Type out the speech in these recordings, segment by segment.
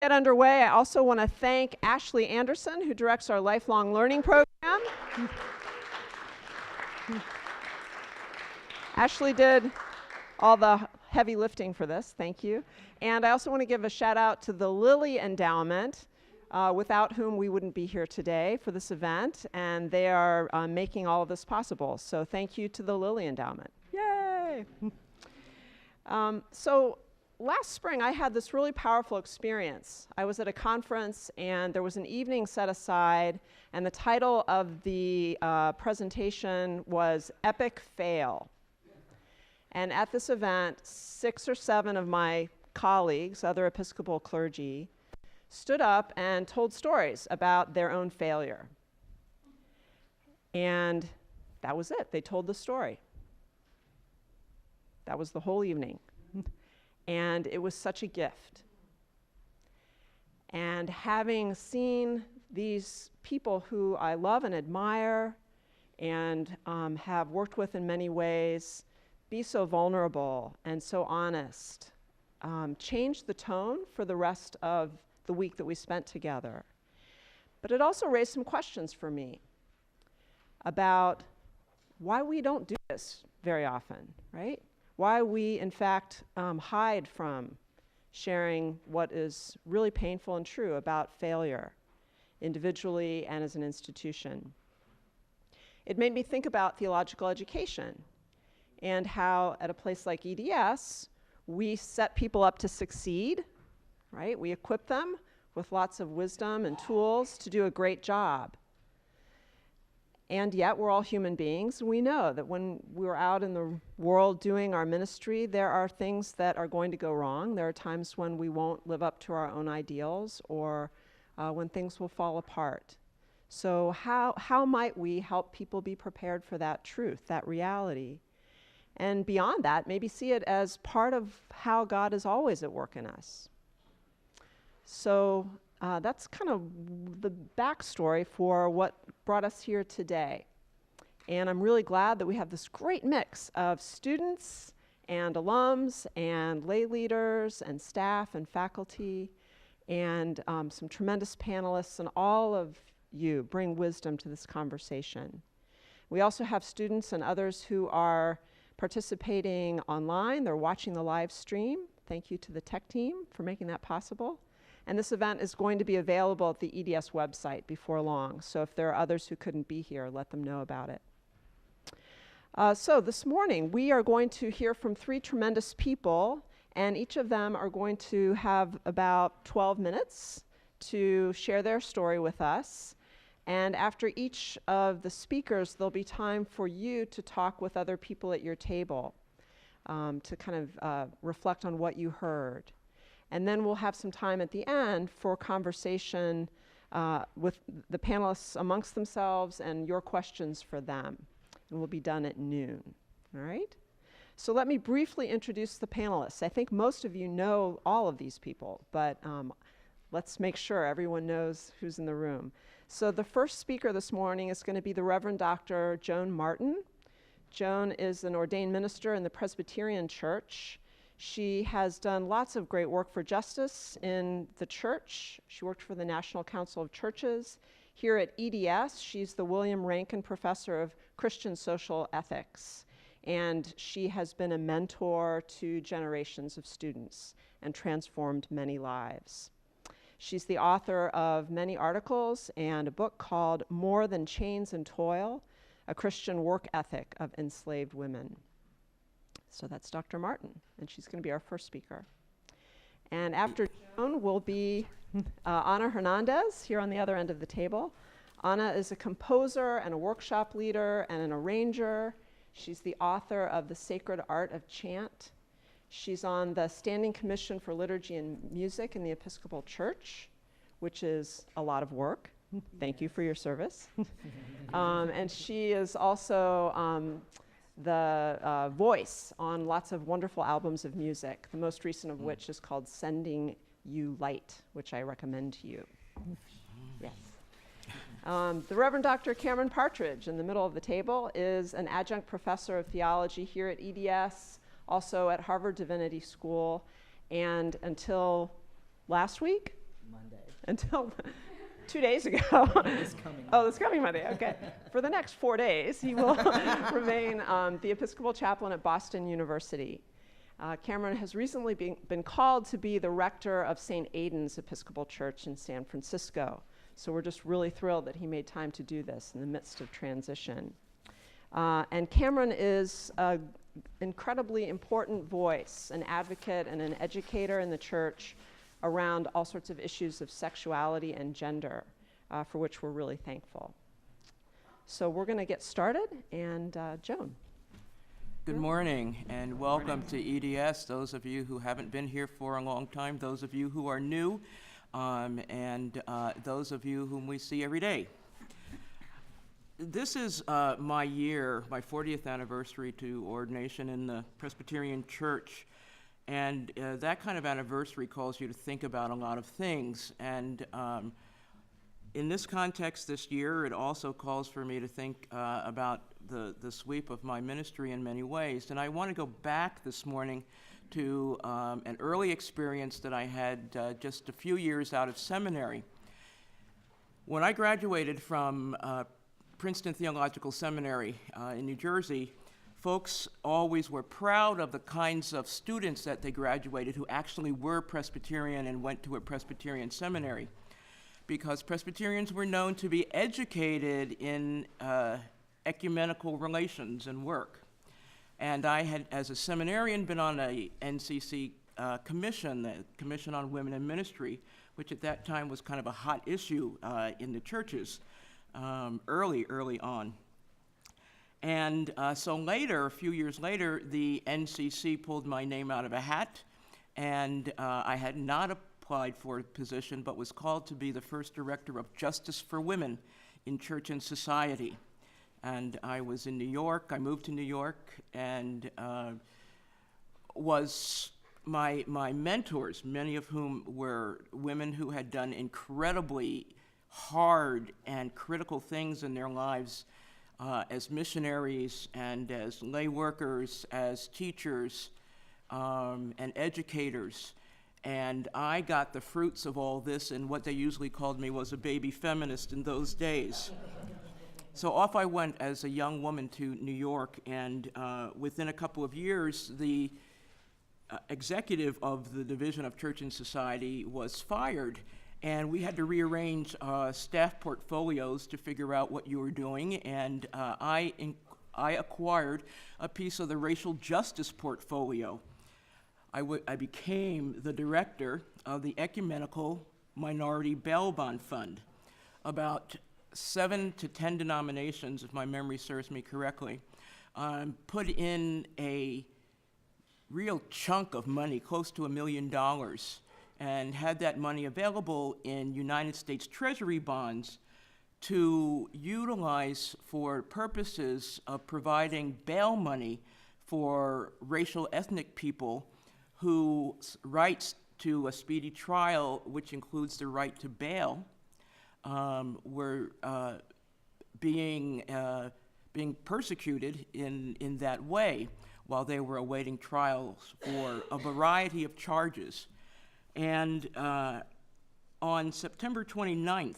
Get underway, I also want to thank Ashley Anderson, who directs our lifelong learning program. Ashley did all the heavy lifting for this, thank you. And I also want to give a shout out to the Lilly Endowment, without whom we wouldn't be here today for this event, and they are making all of this possible. So thank you to the Lilly Endowment. Yay! Last spring, I had this really powerful experience. I was at a conference, and there was an evening set aside, and the title of the presentation was Epic Fail. And at this event, 6 or 7 of my colleagues, other Episcopal clergy, stood up and told stories about their own failure. And that was it. They told the story. That was the whole evening. And it was such a gift. And having seen these people who I love and admire and have worked with in many ways be so vulnerable and so honest, changed the tone for the rest of the week that we spent together. But it also raised some questions for me about why we don't do this very often, right? Why we, in fact, hide from sharing what is really painful and true about failure, individually and as an institution. It made me think about theological education and how at a place like EDS, we set people up to succeed, right? We equip them with lots of wisdom and tools to do a great job. And yet we're all human beings. We know that when we're out in the world doing our ministry, there are things that are going to go wrong. There are times when we won't live up to our own ideals, or when things will fall apart. So how might we help people be prepared for that truth, that reality? And beyond that, maybe see it as part of how God is always at work in us. So that's kind of the backstory for what brought us here today. And I'm really glad that we have this great mix of students and alums and lay leaders and staff and faculty and some tremendous panelists, and all of you bring wisdom to this conversation. We also have students and others who are participating online. They're watching the live stream. Thank you to the tech team for making that possible. And this event is going to be available at the EDS website before long. So if there are others who couldn't be here, let them know about it. So this morning, we are going to hear from 3 tremendous people, and each of them are going to have about 12 minutes to share their story with us. And after each of the speakers, there'll be time for you to talk with other people at your table, to kind of reflect on what you heard. And then we'll have some time at the end for conversation with the panelists amongst themselves and your questions for them. And we'll be done at noon, all right? So let me briefly introduce the panelists. I think most of you know all of these people, but let's make sure everyone knows who's in the room. So the first speaker this morning is going to be the Reverend Dr. Joan Martin. Joan is an ordained minister in the Presbyterian Church. She has done lots of great work for justice in the church. She worked for the National Council of Churches. Here at EDS, she's the William Rankin Professor of Christian Social Ethics. And she has been a mentor to generations of students and transformed many lives. She's the author of many articles and a book called More Than Chains and Toil, A Christian Work Ethic of Enslaved Women. So that's Dr. Martin, and she's going to be our first speaker. And after Joan will be Ana Hernandez, here on the other end of the table. Ana is a composer and a workshop leader and an arranger. She's the author of The Sacred Art of Chant. She's on the Standing Commission for Liturgy and Music in the Episcopal Church, which is a lot of work. Thank you for your service. And she is also the voice on lots of wonderful albums of music, the most recent of which is called Sending You Light, which I recommend to you. Yes. The Reverend Dr. Cameron Partridge, in the middle of the table, is an adjunct professor of theology here at EDS, also at Harvard Divinity School, and until last week, Monday. Until 2 days ago. This coming Oh, this coming Monday, okay. For the next 4 days, he will remain the Episcopal Chaplain at Boston University. Cameron has recently been called to be the rector of St. Aidan's Episcopal Church in San Francisco. So we're just really thrilled that he made time to do this in the midst of transition. And Cameron is an incredibly important voice, an advocate and an educator in the church around all sorts of issues of sexuality and gender, for which we're really thankful. So we're going to get started, and Joan. Good morning, and welcome to EDS, those of you who haven't been here for a long time, those of you who are new, and those of you whom we see every day. This is my year, my 40th anniversary to ordination in the Presbyterian Church, and that kind of anniversary calls you to think about a lot of things, and in this context this year, it also calls for me to think about the sweep of my ministry in many ways. And I want to go back this morning to an early experience that I had just a few years out of seminary. When I graduated from Princeton Theological Seminary in New Jersey, folks always were proud of the kinds of students that they graduated who actually were Presbyterian and went to a Presbyterian seminary, because Presbyterians were known to be educated in ecumenical relations and work. And I had, as a seminarian, been on a NCC commission, the Commission on Women in Ministry, which at that time was kind of a hot issue in the churches early on. And so later, a few years later, the NCC pulled my name out of a hat, and I had not applied for a position, but was called to be the first director of Justice for Women in Church and Society. And I was in New York. I moved to New York, and was my mentors, many of whom were women who had done incredibly hard and critical things in their lives as missionaries and as lay workers, as teachers, and educators. And I got the fruits of all this, and what they usually called me was a baby feminist in those days. So off I went as a young woman to New York, and within a couple of years, the executive of the Division of Church and Society was fired, and we had to rearrange staff portfolios to figure out what you were doing, and I acquired a piece of the racial justice portfolio. I became the director of the Ecumenical Minority Bail Bond Fund. About 7 to 10 denominations, if my memory serves me correctly, put in a real chunk of money, close to $1 million, and had that money available in United States Treasury bonds to utilize for purposes of providing bail money for racial ethnic people whose rights to a speedy trial, which includes the right to bail, were being persecuted in that way while they were awaiting trials for a variety of charges. And on September 29th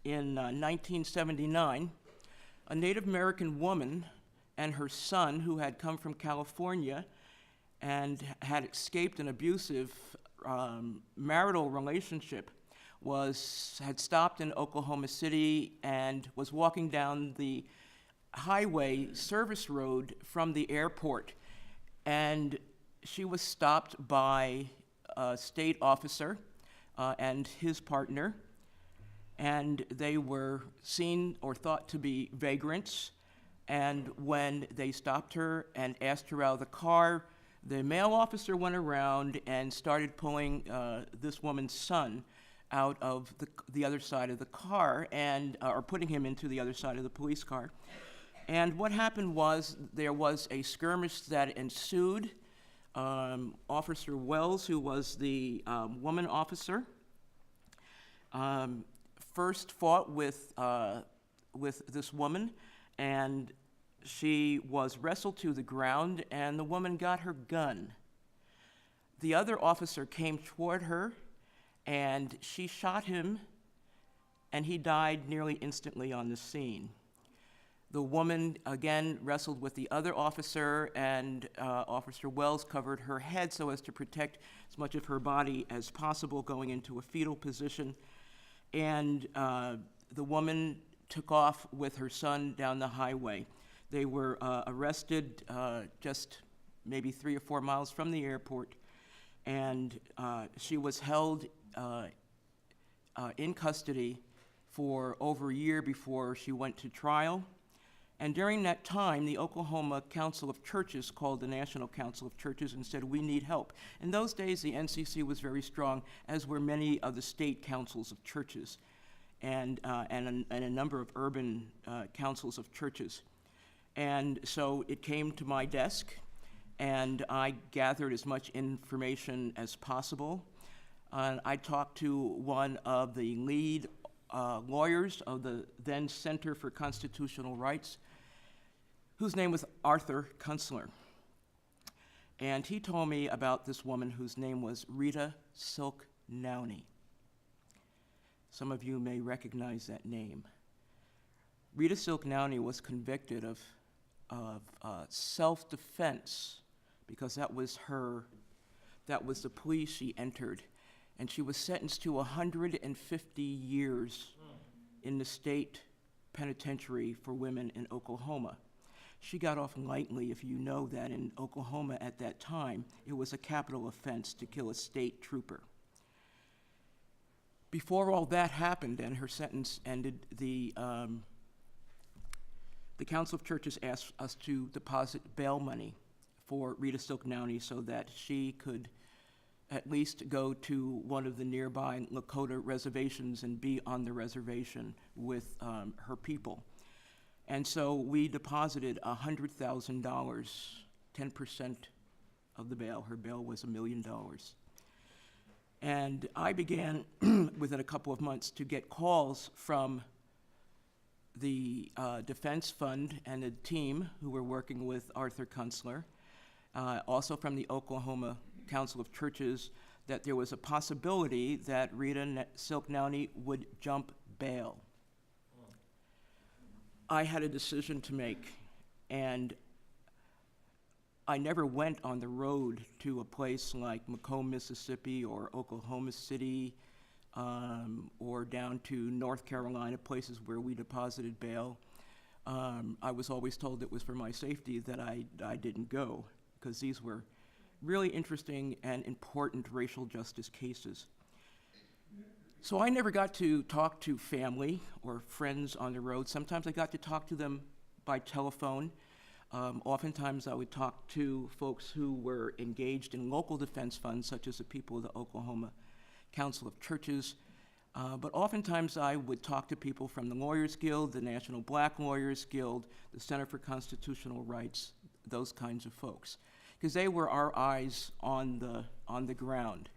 in 1979, a Native American woman and her son, who had come from California and had escaped an abusive marital relationship, had stopped in Oklahoma City and was walking down the highway service road from the airport. And she was stopped by a state officer and his partner, and they were seen or thought to be vagrants. And when they stopped her and asked her out of the car, the male officer went around and started pulling this woman's son out of the other side of the car, and or putting him into the other side of the police car. And what happened was there was a skirmish that ensued. Officer Wells, who was the woman officer, first fought with this woman, and she was wrestled to the ground, and the woman got her gun. The other officer came toward her and she shot him, and he died nearly instantly on the scene. The woman, again, wrestled with the other officer, and Officer Wells covered her head so as to protect as much of her body as possible, going into a fetal position. And the woman took off with her son down the highway. They were arrested just maybe 3 or 4 miles from the airport, and she was held in custody for over a year before she went to trial. And during that time, the Oklahoma Council of Churches called the National Council of Churches and said, "We need help." In those days, the NCC was very strong, as were many of the state councils of churches and a number of urban councils of churches. And so it came to my desk, and I gathered as much information as possible. I talked to one of the lead lawyers of the then Center for Constitutional Rights, whose name was Arthur Kunstler. And he told me about this woman whose name was Rita Silk Nowney. Some of you may recognize that name. Rita Silk Nowney was convicted of self-defense, because that was the plea she entered. And she was sentenced to 150 years in the state penitentiary for women in Oklahoma. She got off lightly, if you know that in Oklahoma at that time, it was a capital offense to kill a state trooper. Before all that happened and her sentence ended, the Council of Churches asked us to deposit bail money for Rita Silk Nowney so that she could at least go to one of the nearby Lakota reservations and be on the reservation with her people. And so we deposited $100,000, 10% of the bail. Her bail was $1 million. And I began, within a couple of months, to get calls from the Defense Fund and the team who were working with Arthur Kunstler, also from the Oklahoma Council of Churches, that there was a possibility that Rita Silk Nowney would jump bail. I had a decision to make, and I never went on the road to a place like Macomb, Mississippi, or Oklahoma City, or down to North Carolina, places where we deposited bail. I was always told it was for my safety that I didn't go, because these were really interesting and important racial justice cases. So I never got to talk to family or friends on the road. Sometimes I got to talk to them by telephone. Oftentimes I would talk to folks who were engaged in local defense funds, such as the people of the Oklahoma Council of Churches. But oftentimes I would talk to people from the Lawyers Guild, the National Black Lawyers Guild, the Center for Constitutional Rights, those kinds of folks, because they were our eyes on the ground.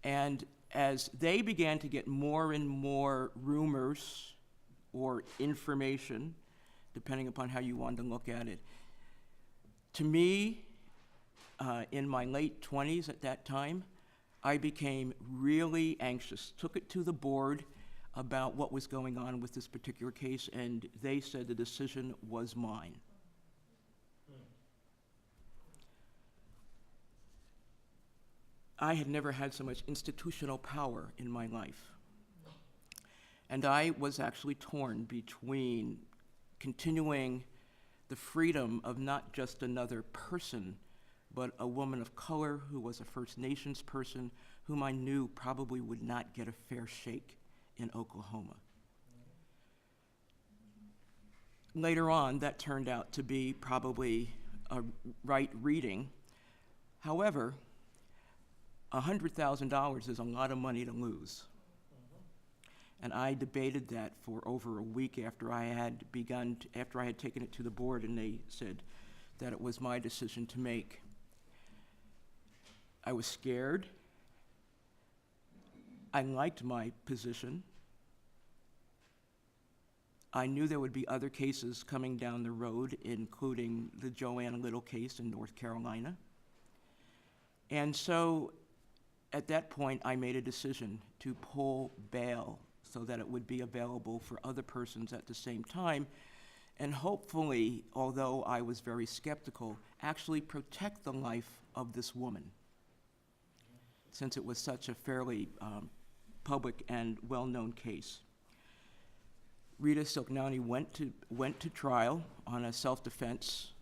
And as they began to get more and more rumors or information, depending upon how you wanted to look at it, to me, in my late 20s at that time, I became really anxious, took it to the board about what was going on with this particular case, and they said the decision was mine. I had never had so much institutional power in my life. And I was actually torn between continuing the freedom of not just another person, but a woman of color who was a First Nations person whom I knew probably would not get a fair shake in Oklahoma. Later on, that turned out to be probably a right reading. However, $100,000 is a lot of money to lose. And I debated that for over a week after I had taken it to the board, and they said that it was my decision to make. I was scared. I liked my position. I knew there would be other cases coming down the road, including the Joanne Little case in North Carolina. And so at that point, I made a decision to pull bail so that it would be available for other persons at the same time, and hopefully, although I was very skeptical, actually protect the life of this woman, since it was such a fairly public and well-known case. Rita Silknani went to trial on a self-defense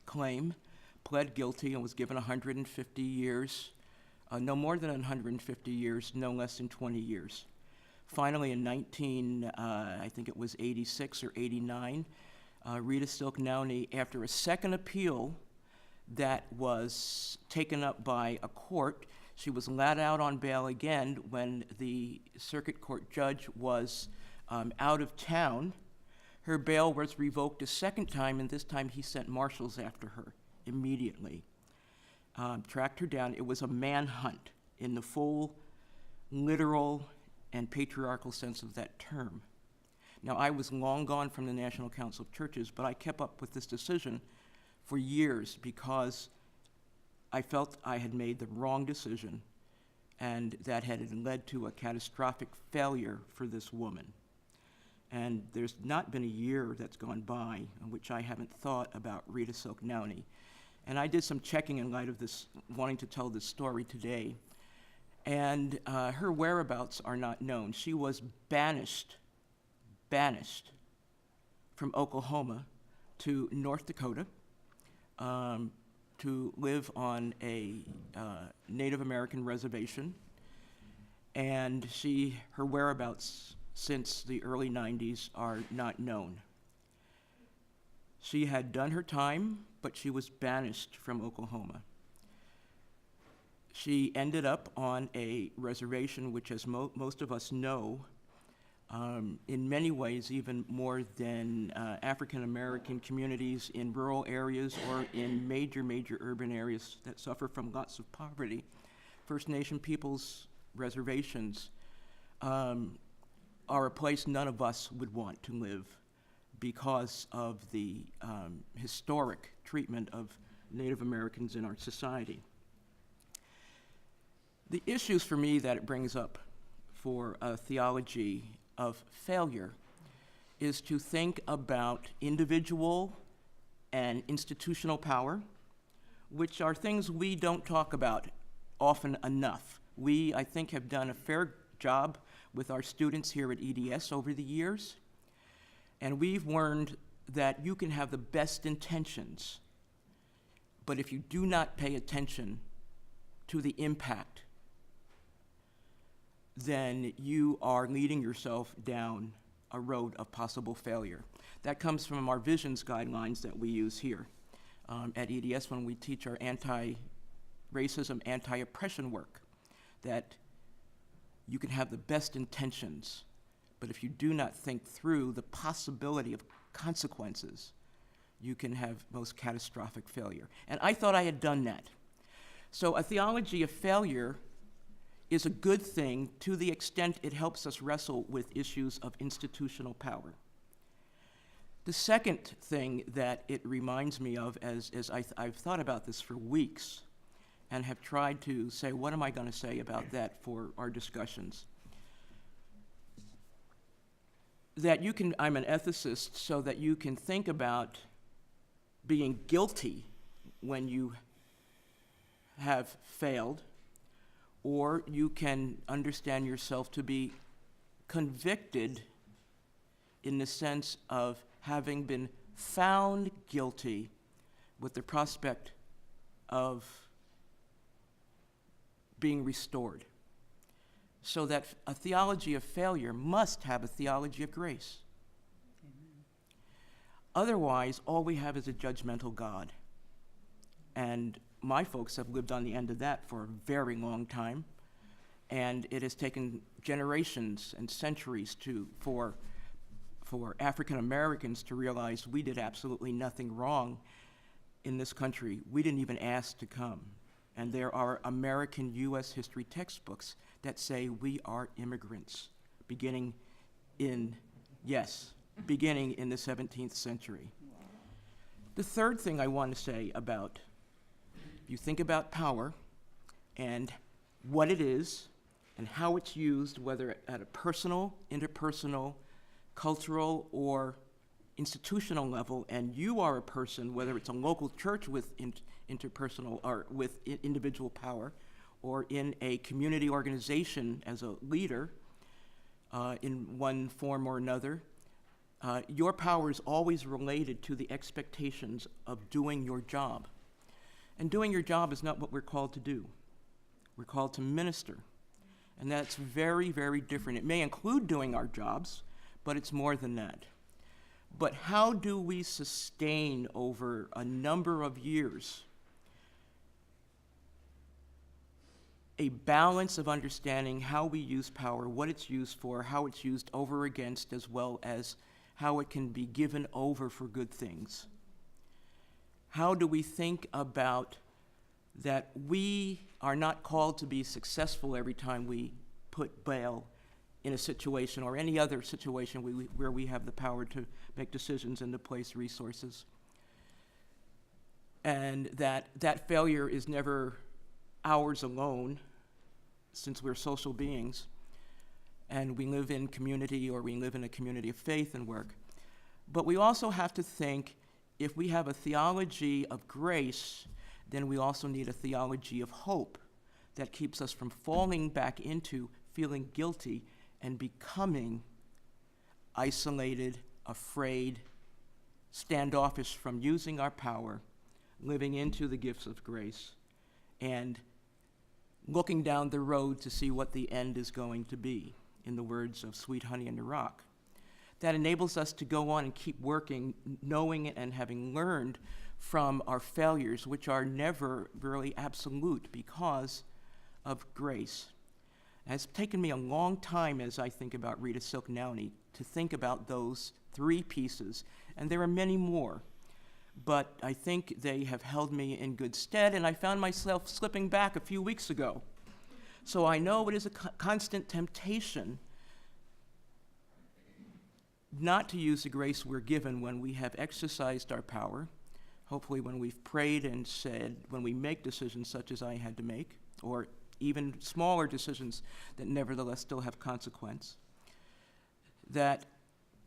claim, pled guilty, and was given 150 years, no more than 150 years, no less than 20 years. Finally, in I think it was 86 or 89, Rita Silknani, after a second appeal that was taken up by a court, she was let out on bail again when the circuit court judge was out of town. Her bail was revoked a second time, and this time he sent marshals after her immediately. Tracked her down. It was a manhunt in the full literal and patriarchal sense of that term. Now, I was long gone from the National Council of Churches, but I kept up with this decision for years because I felt I had made the wrong decision and that had led to a catastrophic failure for this woman. And there's not been a year that's gone by in which I haven't thought about Rita Silknani. And I did some checking in light of this, wanting to tell this story today. And her whereabouts are not known. She was banished from Oklahoma to North Dakota to live on a Native American reservation. And her whereabouts since the early 90s are not known. She had done her time, but she was banished from Oklahoma. She ended up on a reservation which, as most of us know, in many ways even more than African American communities in rural areas or in major urban areas that suffer from lots of poverty, First Nation peoples' reservations are a place none of us would want to live because of the historic treatment of Native Americans in our society. The issues for me that it brings up for a theology of failure is to think about individual and institutional power, which are things we don't talk about often enough. We, I think, have done a fair job with our students here at EDS over the years, and we've learned that you can have the best intentions, but if you do not pay attention to the impact, then you are leading yourself down a road of possible failure. That comes from our visions guidelines that we use here at EDS when we teach our anti-racism, anti-oppression work, that you can have the best intentions, but if you do not think through the possibility of consequences, you can have most catastrophic failure. And I thought I had done that. So a theology of failure is a good thing to the extent it helps us wrestle with issues of institutional power. The second thing that it reminds me of, as I've thought about this for weeks and have tried to say, what am I going to say about that for our discussions? That I'm an ethicist, so that you can think about being guilty when you have failed, or you can understand yourself to be convicted in the sense of having been found guilty with the prospect of being restored. So that a theology of failure must have a theology of grace. Amen. Otherwise, all we have is a judgmental God. And my folks have lived on the end of that for a very long time, and it has taken generations and centuries for African Americans to realize we did absolutely nothing wrong in this country. We didn't even ask to come. And there are American U.S. history textbooks that say we are immigrants, beginning in the 17th century. The third thing I want to say about, if you think about power, and what it is and how it's used, whether at a personal, interpersonal, cultural, or institutional level, and you are a person, whether it's a local church with interpersonal or with individual power, or in a community organization as a leader in one form or another, your power is always related to the expectations of doing your job. And doing your job is not what we're called to do. We're called to minister. And that's very, very different. It may include doing our jobs, but it's more than that. But how do we sustain over a number of years a balance of understanding how we use power, what it's used for, how it's used over against, as well as how it can be given over for good things? How do we think about that we are not called to be successful every time we put bail in a situation or any other situation where we have the power to make decisions and to place resources? And that failure is never ours alone, since we're social beings and we live in community, or we live in a community of faith and work. But we also have to think, if we have a theology of grace, then we also need a theology of hope that keeps us from falling back into feeling guilty and becoming isolated, afraid, standoffish from using our power, living into the gifts of grace, and looking down the road to see what the end is going to be, in the words of Sweet Honey in the Rock. That enables us to go on and keep working, knowing and having learned from our failures, which are never really absolute because of grace. And it's taken me a long time, as I think about Rita Silk Nowney, to think about those three pieces, and there are many more. But I think they have held me in good stead, and I found myself slipping back a few weeks ago. So I know it is a constant temptation not to use the grace we're given when we have exercised our power, hopefully when we've prayed and said, when we make decisions such as I had to make, or even smaller decisions that nevertheless still have consequence, that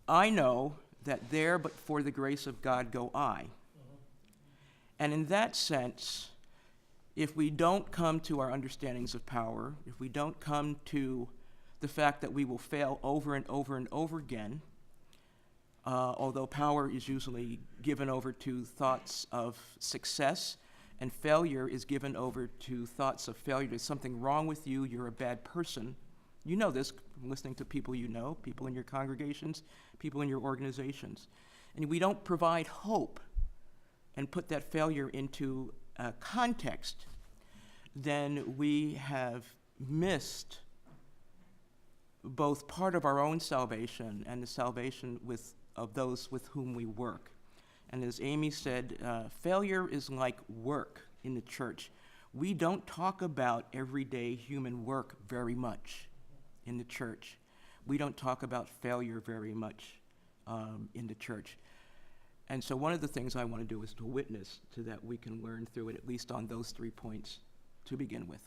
I know that there but for the grace of God go I. And in that sense, if we don't come to our understandings of power, if we don't come to the fact that we will fail over and over and over again, although power is usually given over to thoughts of success, and failure is given over to thoughts of failure. There's something wrong with you, you're a bad person. You know this from listening to people you know, people in your congregations, people in your organizations. And we don't provide hope and put that failure into context, then we have missed both part of our own salvation and the salvation of those with whom we work. And as Amy said, failure is like work in the church. We don't talk about everyday human work very much in the church. We don't talk about failure very much in the church. And so one of the things I want to do is to witness to that we can learn through it, at least on those 3 points to begin with.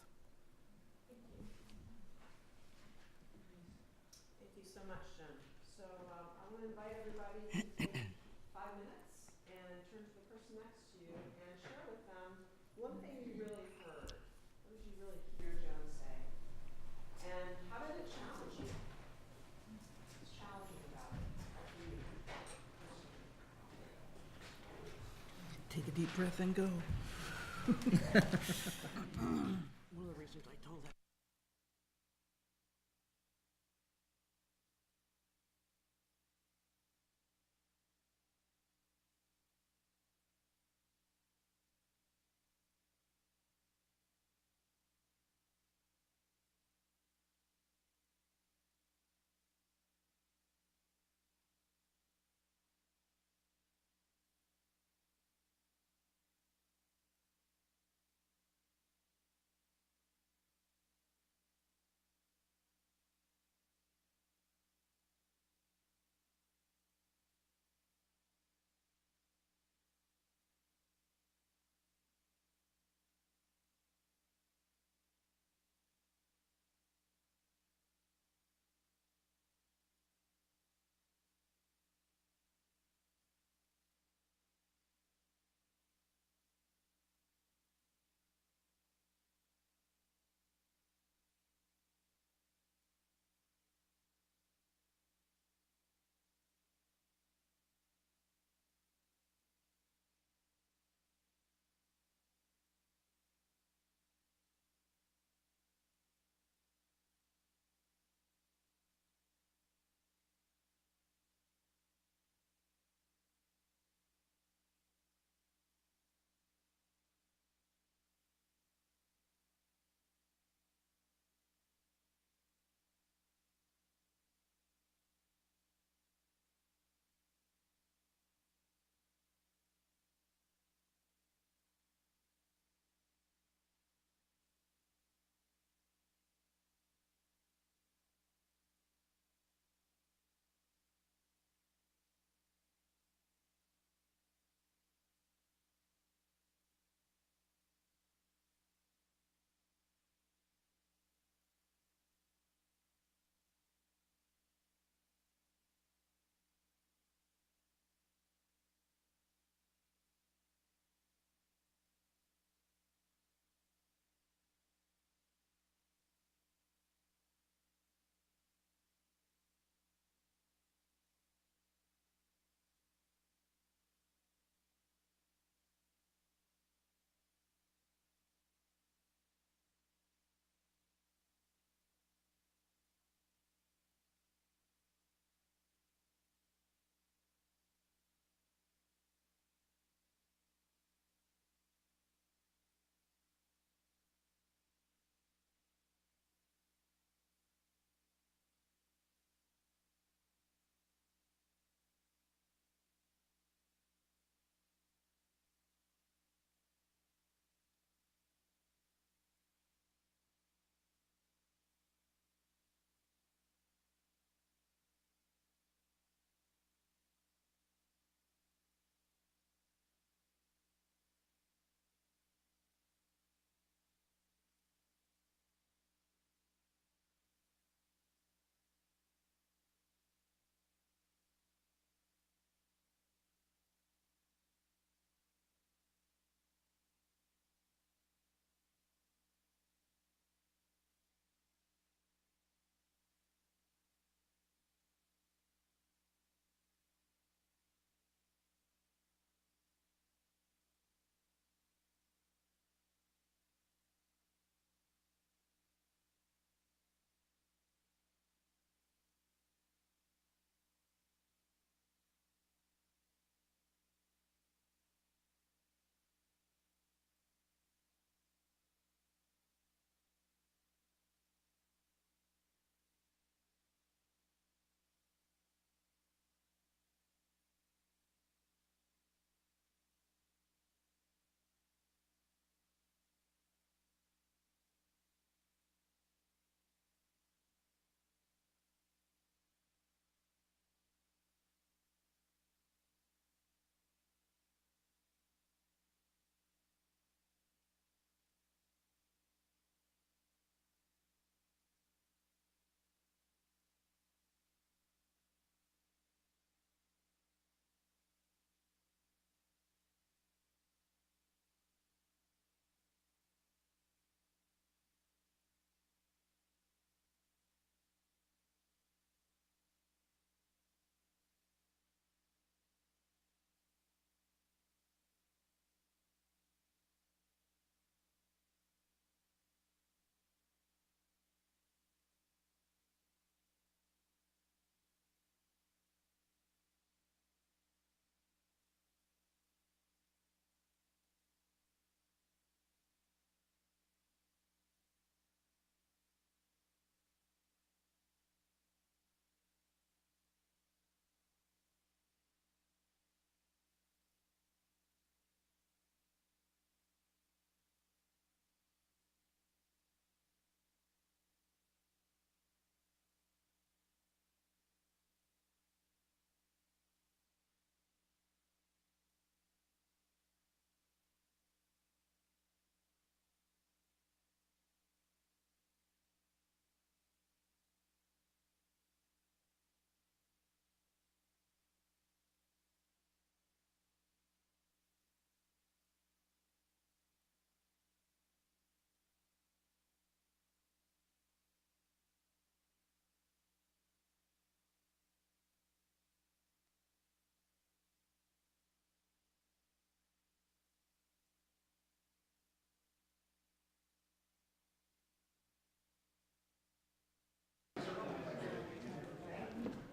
Thank you so much, Jim. So I want to invite everybody to take 5 minutes and turn to the person next to you and share with them one thing you really heard. What did you really hear Jim say? And how did it challenge you? What's challenging about it for you? Take a deep breath and go. One of the reasons I told that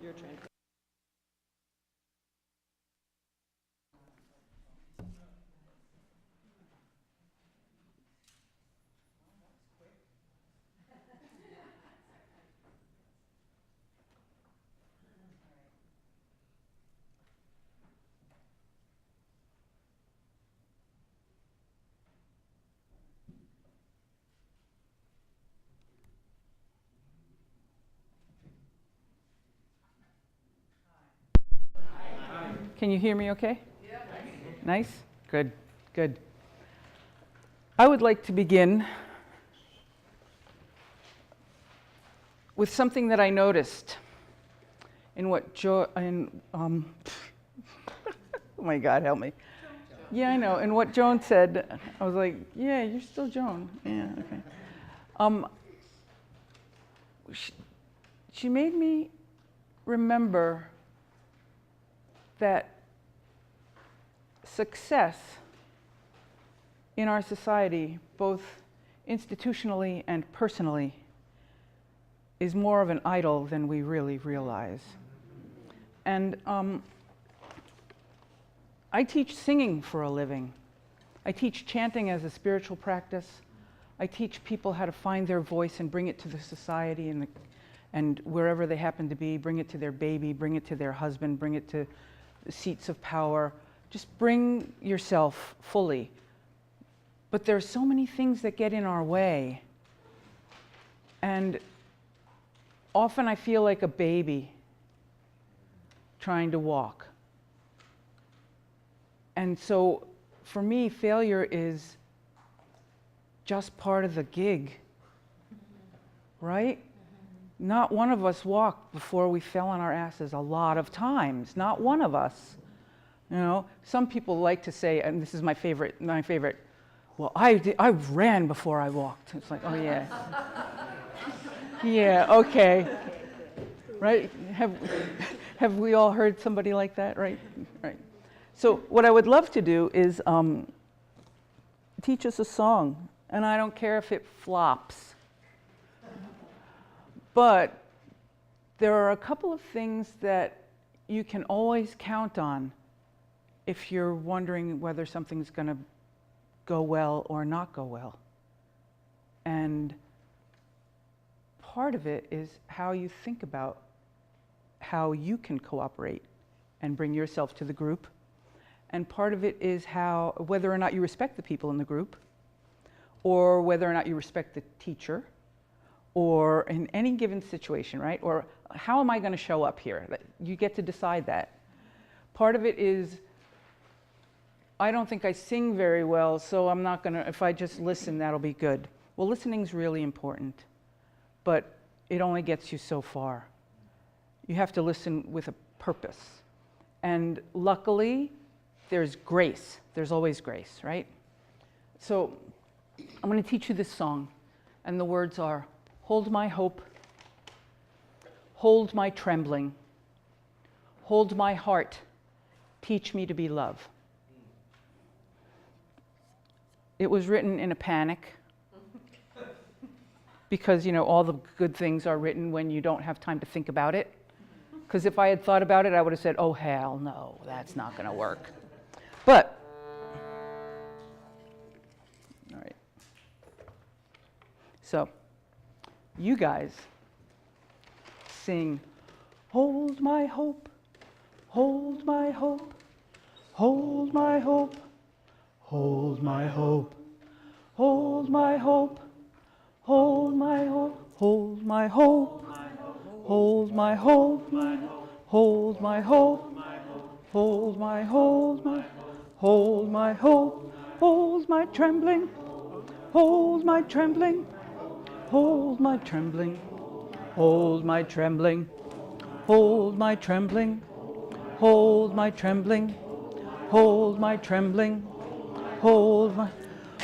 Your turn. Can you hear me okay? Yeah. Nice? Good, good. I would like to begin with something that I noticed in what oh my God, help me. Yeah, I know. And what Joan said, I was like, yeah, you're still Joan. Yeah, okay. She made me remember that success in our society, both institutionally and personally, is more of an idol than we really realize. And I teach singing for a living. I teach chanting as a spiritual practice. I teach people how to find their voice and bring it to the society and wherever they happen to be, bring it to their baby, bring it to their husband, bring it to seats of power. Just bring yourself fully. But there are so many things that get in our way. And often I feel like a baby trying to walk. And so for me, failure is just part of the gig, right? Not one of us walked before we fell on our asses a lot of times. Not one of us. You know, some people like to say, and this is my favorite, well, I ran before I walked. It's like, oh yeah. Yeah, okay. Right? Have we all heard somebody like that, right? Right. So what I would love to do is teach us a song, and I don't care if it flops. But there are a couple of things that you can always count on if you're wondering whether something's going to go well or not go well. And part of it is how you think about how you can cooperate and bring yourself to the group. And part of it is whether or not you respect the people in the group, or whether or not you respect the teacher, or in any given situation, right? Or how am I going to show up here? You get to decide that. Part of it is, I don't think I sing very well, so I'm not going to, if I just listen, that'll be good. Well, listening's really important, but it only gets you so far. You have to listen with a purpose. And luckily, there's grace. There's always grace, right? So I'm going to teach you this song, and the words are, hold my hope, hold my trembling, hold my heart, teach me to be love. It was written in a panic because, you know, all the good things are written when you don't have time to think about it. Because if I had thought about it, I would have said, oh, hell no, that's not going to work. But, all right. So, you guys sing, hold my hope, hold my hope, hold my hope, hold my hope, hold my hope, hold my hope, hold my hope, hold my hope, hold my hope, hold my hope, hold my hope, hold my trembling, hold my trembling, hold my trembling, hold my trembling, hold my trembling, hold my trembling, hold my trembling, hold my,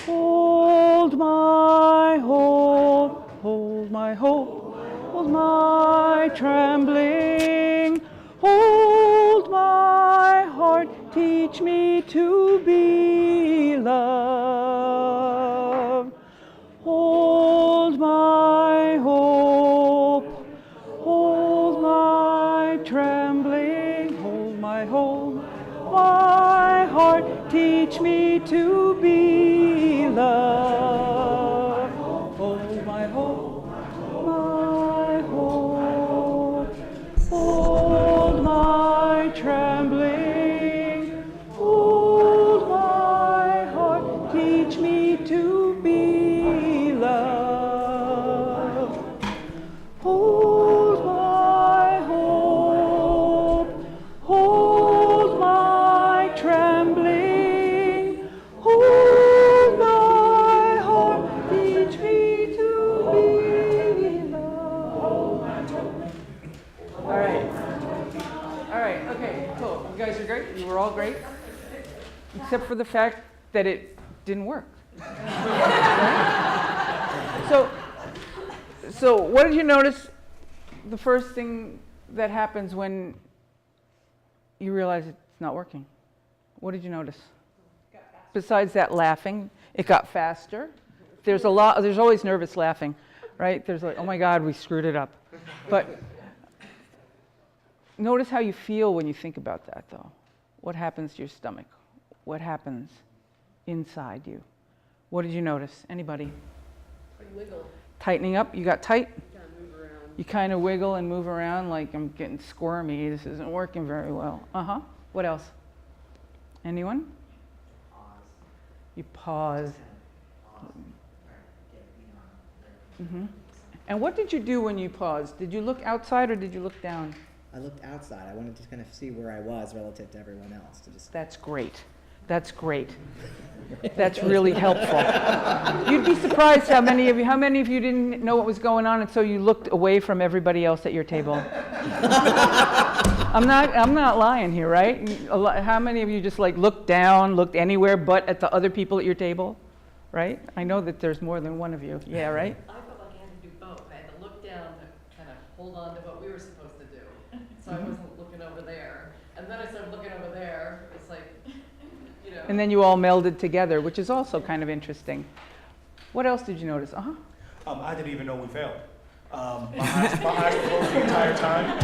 hold my hope, hold my hope, hold my trembling, hold my heart, teach me to be loved. Hold my hope, hold my trembling. teach me to be loved. Hold my hope, my hope. Hold my trembling, hold my heart. Teach me to be loved. Hold my hope, hold my trembling, hold my heart, teach me to be loved. All right, okay, cool. You guys are great. You were all great, except for the fact that it didn't work. Right? So what did you notice the first thing that happens when you realize it's not working? What did you notice? Besides that laughing, it got faster. There's always nervous laughing, right? There's like, oh my God, we screwed it up. But notice how you feel when you think about that, though. What happens to your stomach? What happens inside you? What did you notice? Anybody? Wiggle. Tightening up? You got tight? Kind of move around. You kind of wiggle and move around like I'm getting squirmy. This isn't working very well. What else? Anyone? You pause. Mm-hmm. And what did you do when you paused? Did you look outside or did you look down? I looked outside. I wanted to kind of see where I was relative to everyone else. To just That's great. That's great. That's really helpful. You'd be surprised how many of you didn't know what was going on, and so you looked away from everybody else at your table. I'm not lying here, right? How many of you just like looked down, looked anywhere but at the other people at your table, right? I know that there's more than one of you. Yeah, right? I felt like I had to do both. I had to look down to kind of hold on to what we were supposed to do. So I wasn't looking over there. And then I started looking over there. It's like, you know. And then you all melded together, which is also kind of interesting. What else did you notice? I didn't even know we failed. My eyes were closed the entire time,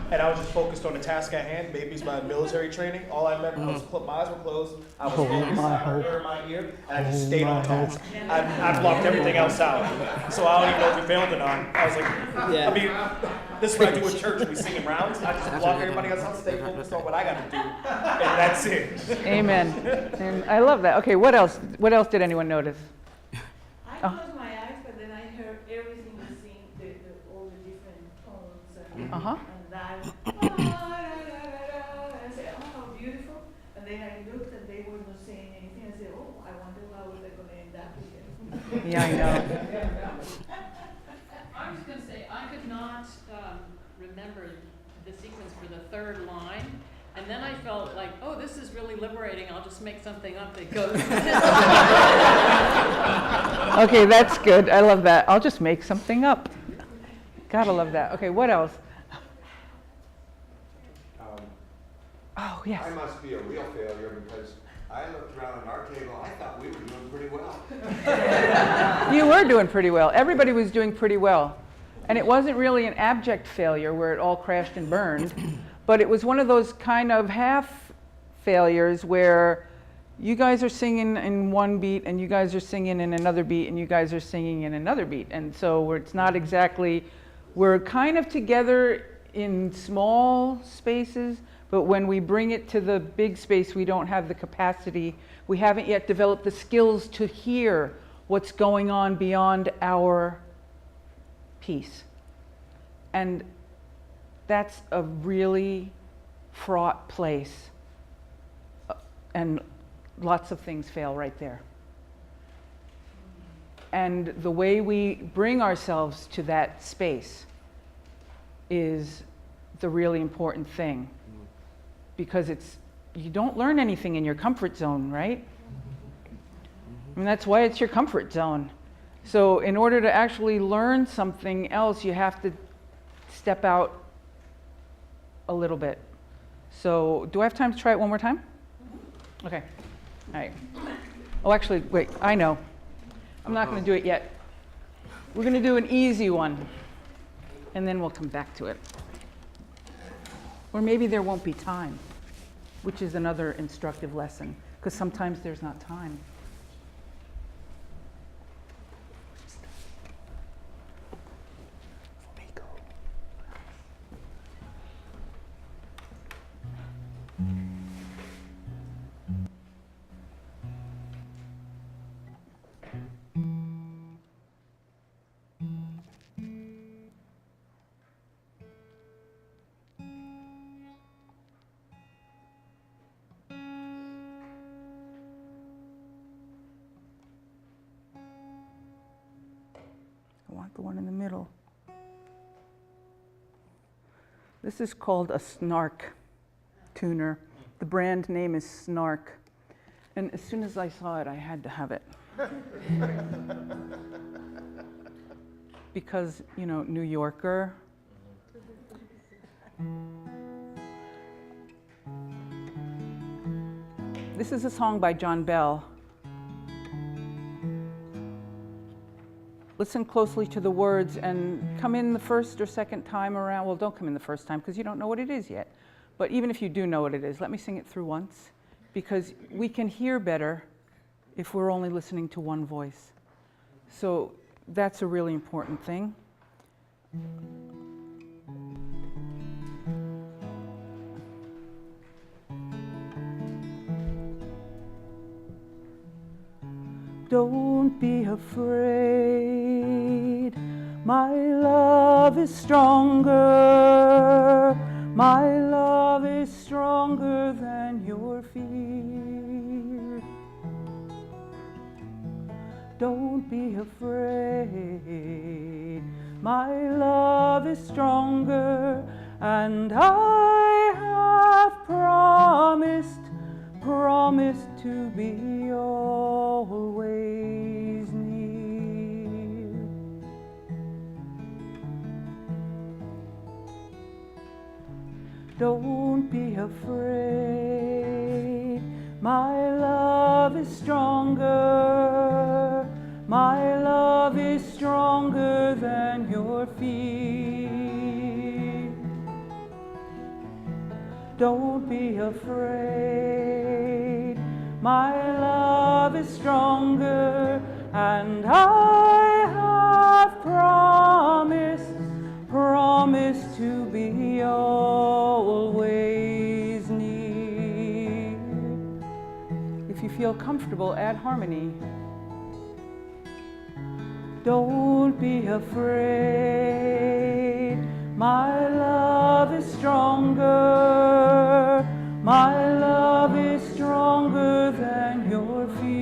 and I was just focused on the task at hand. Maybe it's my military training. All I remember was my eyes were closed. I was focused. I heard her in my ear, and I just stayed on task. I blocked everything else out, so I don't even know if we failed or not. I was like, Yeah. I mean, this is what I do at church. We sing in rounds. I just block everybody else out, stay focused on what I got to do, and that's it. Amen. And I love that. Okay, what else? What else did anyone notice? I closed my eyes, but then I heard everything was singing, all the different tones and, and that. And I said, oh, how beautiful. And then I looked and they were not saying anything. I said, oh, I wonder how they're going to end up here. Yeah, I know. I was going to say, I could not remember the sequence for the third line. And then I felt like, oh, this is really liberating. I'll just make something up that goes. Okay, that's good. I love that. I'll just make something up. Gotta love that. Okay, what else? Oh, yes. I must be a real failure because I looked around at our table, I thought we were doing pretty well. You were doing pretty well. Everybody was doing pretty well. And it wasn't really an abject failure where it all crashed and burned, but it was one of those kind of half failures where you guys are singing in one beat and you guys are singing in another beat and you guys are singing in another beat. And so it's not exactly, we're kind of together in small spaces, but when we bring it to the big space, we don't have the capacity. We haven't yet developed the skills to hear what's going on beyond our piece. And that's a really fraught place. And lots of things fail right there. And the way we bring ourselves to that space is the really important thing. Because you don't learn anything in your comfort zone, right? I mean, that's why it's your comfort zone. So in order to actually learn something else, you have to step out a little bit. So do I have time to try it one more time? Okay. All right. Oh, actually, wait, I know. I'm not going to do it yet. We're going to do an easy one, and then we'll come back to it. Or maybe there won't be time, which is another instructive lesson. Because because sometimes there's not time. I want the one in the middle. This is called a snark tuner. The brand name is Snark. And as soon as I saw it, I had to have it. Because, you know, New Yorker. This is a song by John Bell. Listen closely to the words and come in the first or second time around. Well, don't come in the first time because you don't know what it is yet. But even if you do know what it is, let me sing it through once, because we can hear better if we're only listening to one voice. So that's a really important thing. Don't be afraid, my love is stronger. My love is stronger than your fear. Don't be afraid, my love is stronger, and I have promised to be always near. Don't be afraid, my love is stronger. My love is stronger than your fear. Don't be afraid, my love is stronger, and I have promised to be always near. If you feel comfortable, add harmony. Don't be afraid, my love is stronger. My love is stronger than your fear.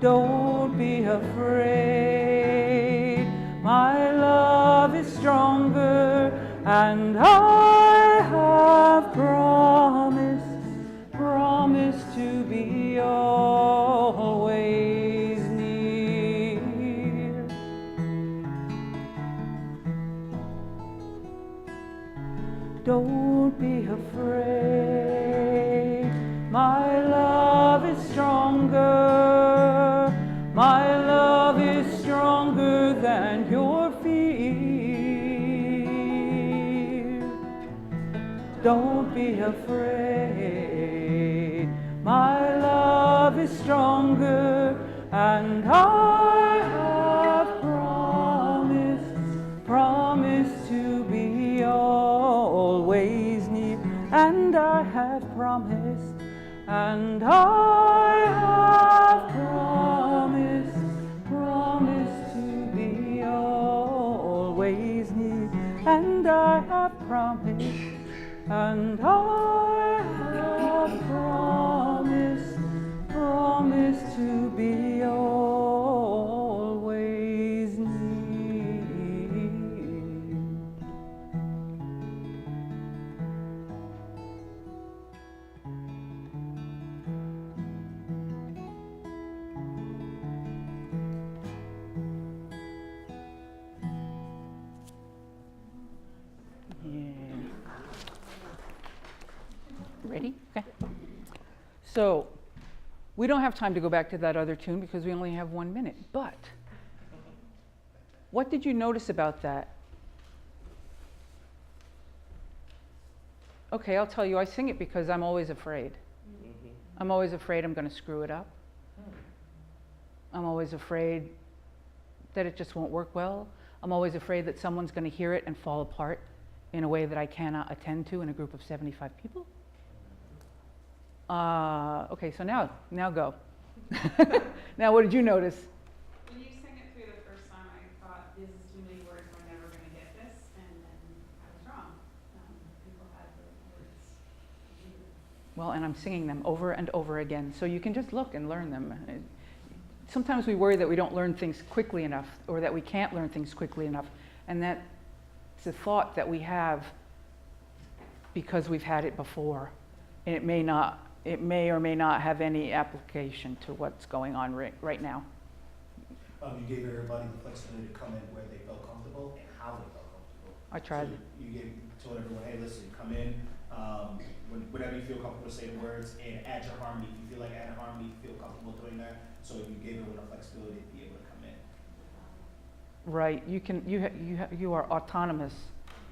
Don't be afraid, my love is stronger, and I have promised to be always near. Don't be afraid, my love is stronger. My love is stronger than your fear. Don't be afraid, my love is stronger, and I have promised to be always near, and I have promised, and I have promised to be always near, and I have promised, and I have promised to be always near. Ready? Okay. So, we don't have time to go back to that other tune because we only have 1 minute, but what did you notice about that? Okay, I'll tell you, I sing it because I'm always afraid. Mhm. I'm always afraid I'm going to screw it up. I'm always afraid that it just won't work well. I'm always afraid that someone's going to hear it and fall apart in a way that I cannot attend to in a group of 75 people. Okay, so now go. Now, what did you notice? When you sang it through the first time, I thought, this is too many words, we're never going to get this, and then I was wrong. People had the words. Well, and I'm singing them over and over again, so you can just look and learn them. Sometimes we worry that we don't learn things quickly enough, or that we can't learn things quickly enough, and that's a thought that we have because we've had it before, and it may or may not have any application to what's going on right now. You gave everybody the flexibility to come in where they felt comfortable and how they felt comfortable. I tried. So you told everyone, hey, listen, come in, whenever you feel comfortable, say the words, and add your harmony. If you feel like adding harmony, you feel comfortable doing that. So you gave everyone the flexibility to be able to come in. Right. You are autonomous.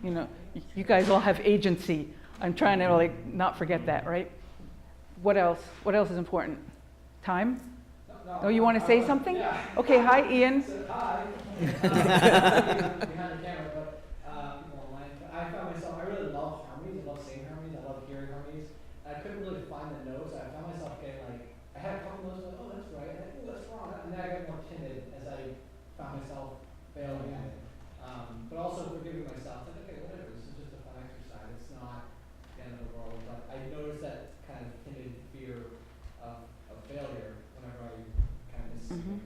You know, you guys all have agency. I'm trying to not forget that, right? What else? What else is important? Time? Oh, you want to say something? Yeah. Okay, hi, Ian. Hi. Behind the camera, but people online. I found myself, I really love harmonies. I love saying harmonies. I love hearing harmonies. I couldn't really find the notes. I found myself getting I had a couple notes like, oh, that's right. Oh, that's wrong. And then I got more timid as I found myself failing at it. But also forgiving myself. Like, okay, whatever. This is just a fun exercise. It's not the end of the world. But I noticed that kind of timid fear of failure whenever I kind of miss something.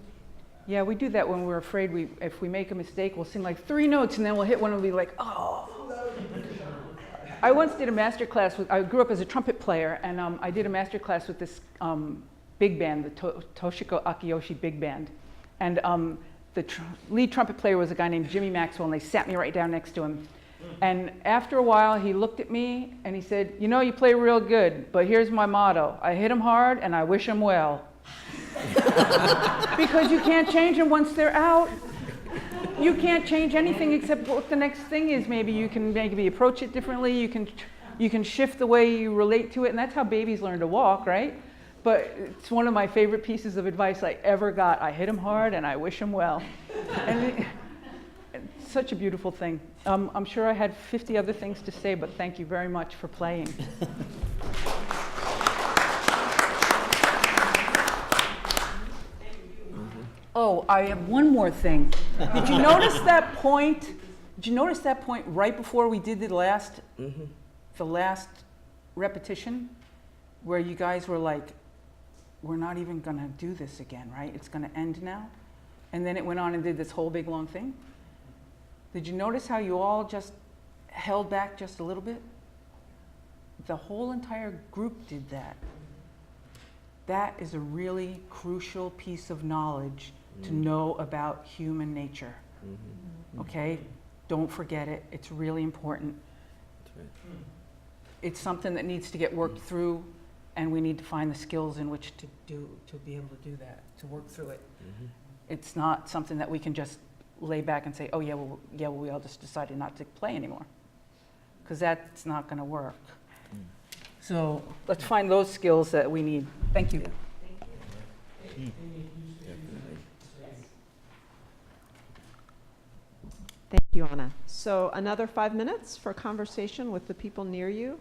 Yeah, we do that when we're afraid if we make a mistake, we'll sing like 3 notes and then we'll hit one and we'll be like, oh. I once did a master class I grew up as a trumpet player, and I did a master class with this big band, the Toshiko Akiyoshi Big Band. And the lead trumpet player was a guy named Jimmy Maxwell, and they sat me right down next to him. And after a while, he looked at me and he said, you know, you play real good, but here's my motto. I hit them hard and I wish them well. Because you can't change them once they're out. You can't change anything except what the next thing is. Maybe you can approach it differently. You can shift the way you relate to it, and that's how babies learn to walk, right? But it's one of my favorite pieces of advice I ever got. I hit them hard and I wish them well. And it's such a beautiful thing. I'm sure I had 50 other things to say, but thank you very much for playing. Oh, I have one more thing. Did you notice that point? Did you notice that point right before we did the last repetition, where you guys were like, "We're not even going to do this again, right? It's going to end now." And then it went on and did this whole big long thing. Did you notice how you all just held back just a little bit? The whole entire group did that. That is a really crucial piece of knowledge to know about human nature. Okay? Don't forget it. It's really important. That's right. It's something that needs to get worked through, and we need to find the skills in which to be able to do that, to work through it. It's not something that we can just lay back and say, oh yeah, well we all just decided not to play anymore, because that's not going to work. So let's find those skills that we need. Thank you. Thank you, Anna. So another 5 minutes for conversation with the people near you.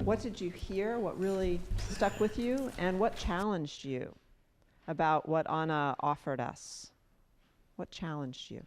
What did you hear? What really stuck with you? And what challenged you about what Anna offered us? What challenged you?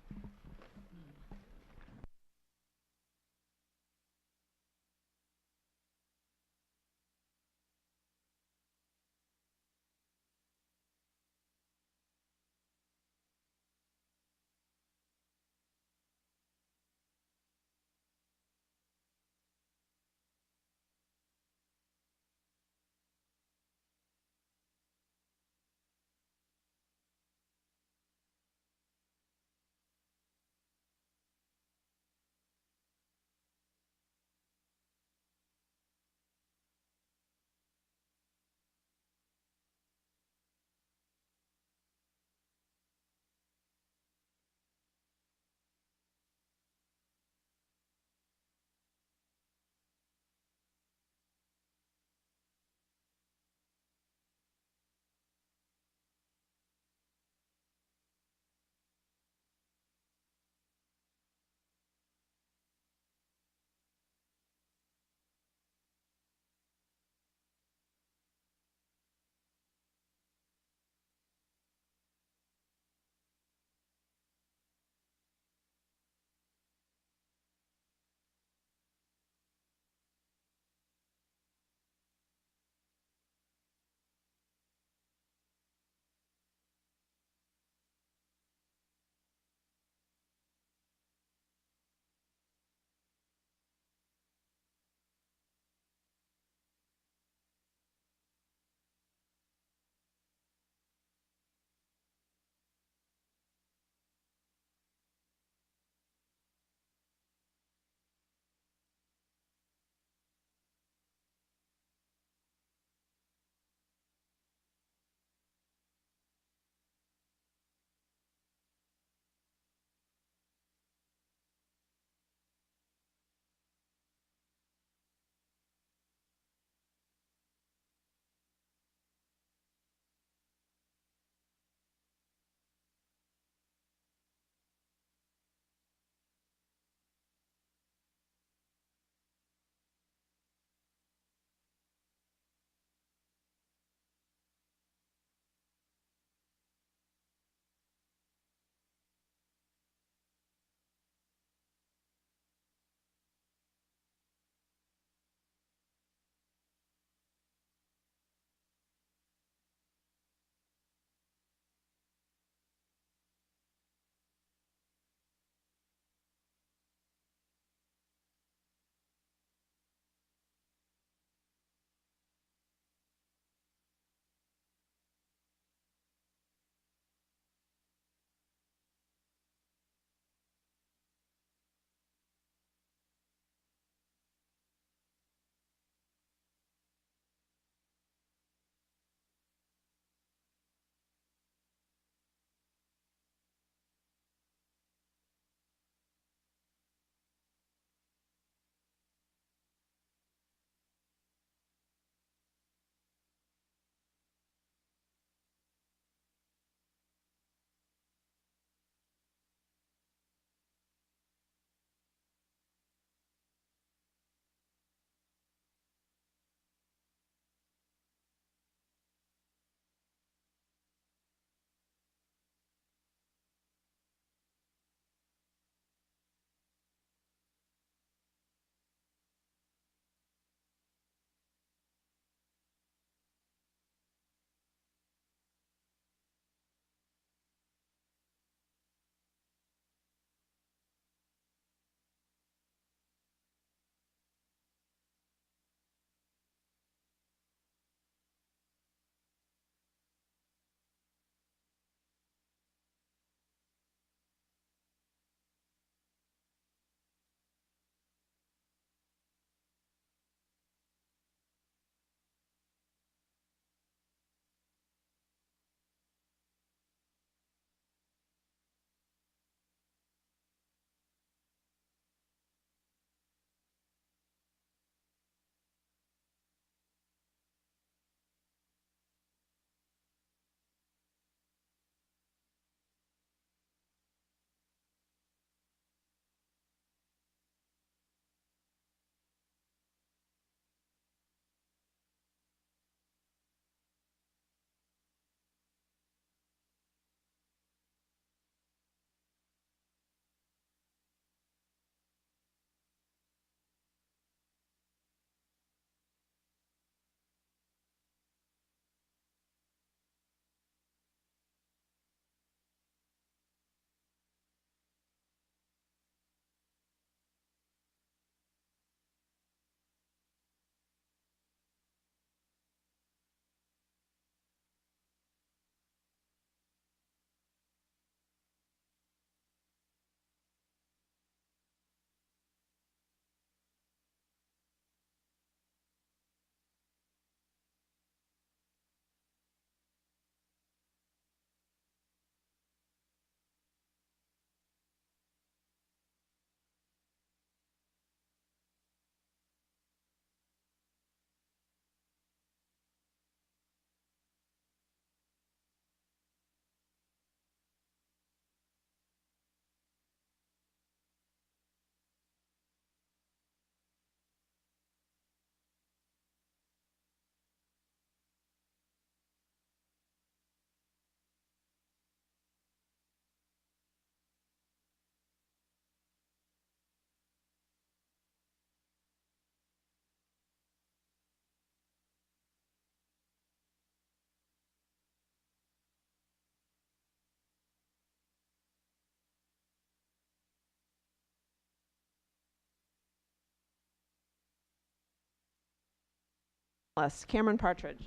Cameron Partridge.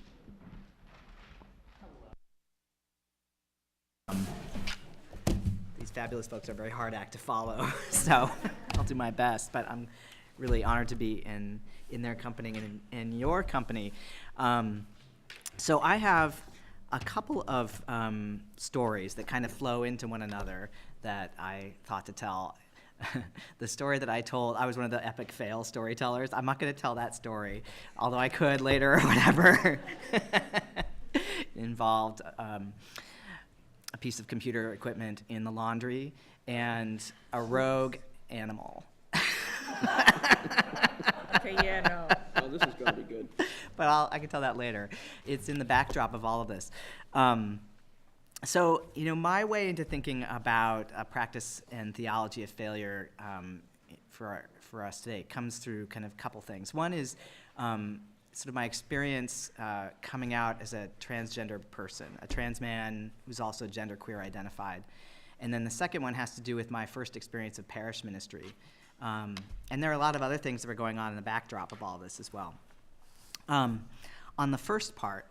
These fabulous folks are a very hard act to follow, so I'll do my best. But I'm really honored to be in their company and in your company. So I have a couple of stories that kind of flow into one another that I thought to tell. The story that I told, I was one of the epic fail storytellers. I'm not going to tell that story, although I could later or whatever. It involved a piece of computer equipment in the laundry and a rogue animal. Okay, yeah, no. Oh, this is gonna be good. But I can tell that later. It's in the backdrop of all of this. So, my way into thinking about a practice and theology of failure for us today comes through kind of a couple things. One is sort of my experience coming out as a transgender person, a trans man who's also genderqueer identified. And then the second one has to do with my first experience of parish ministry. And there are a lot of other things that were going on in the backdrop of all this as well. On the first part,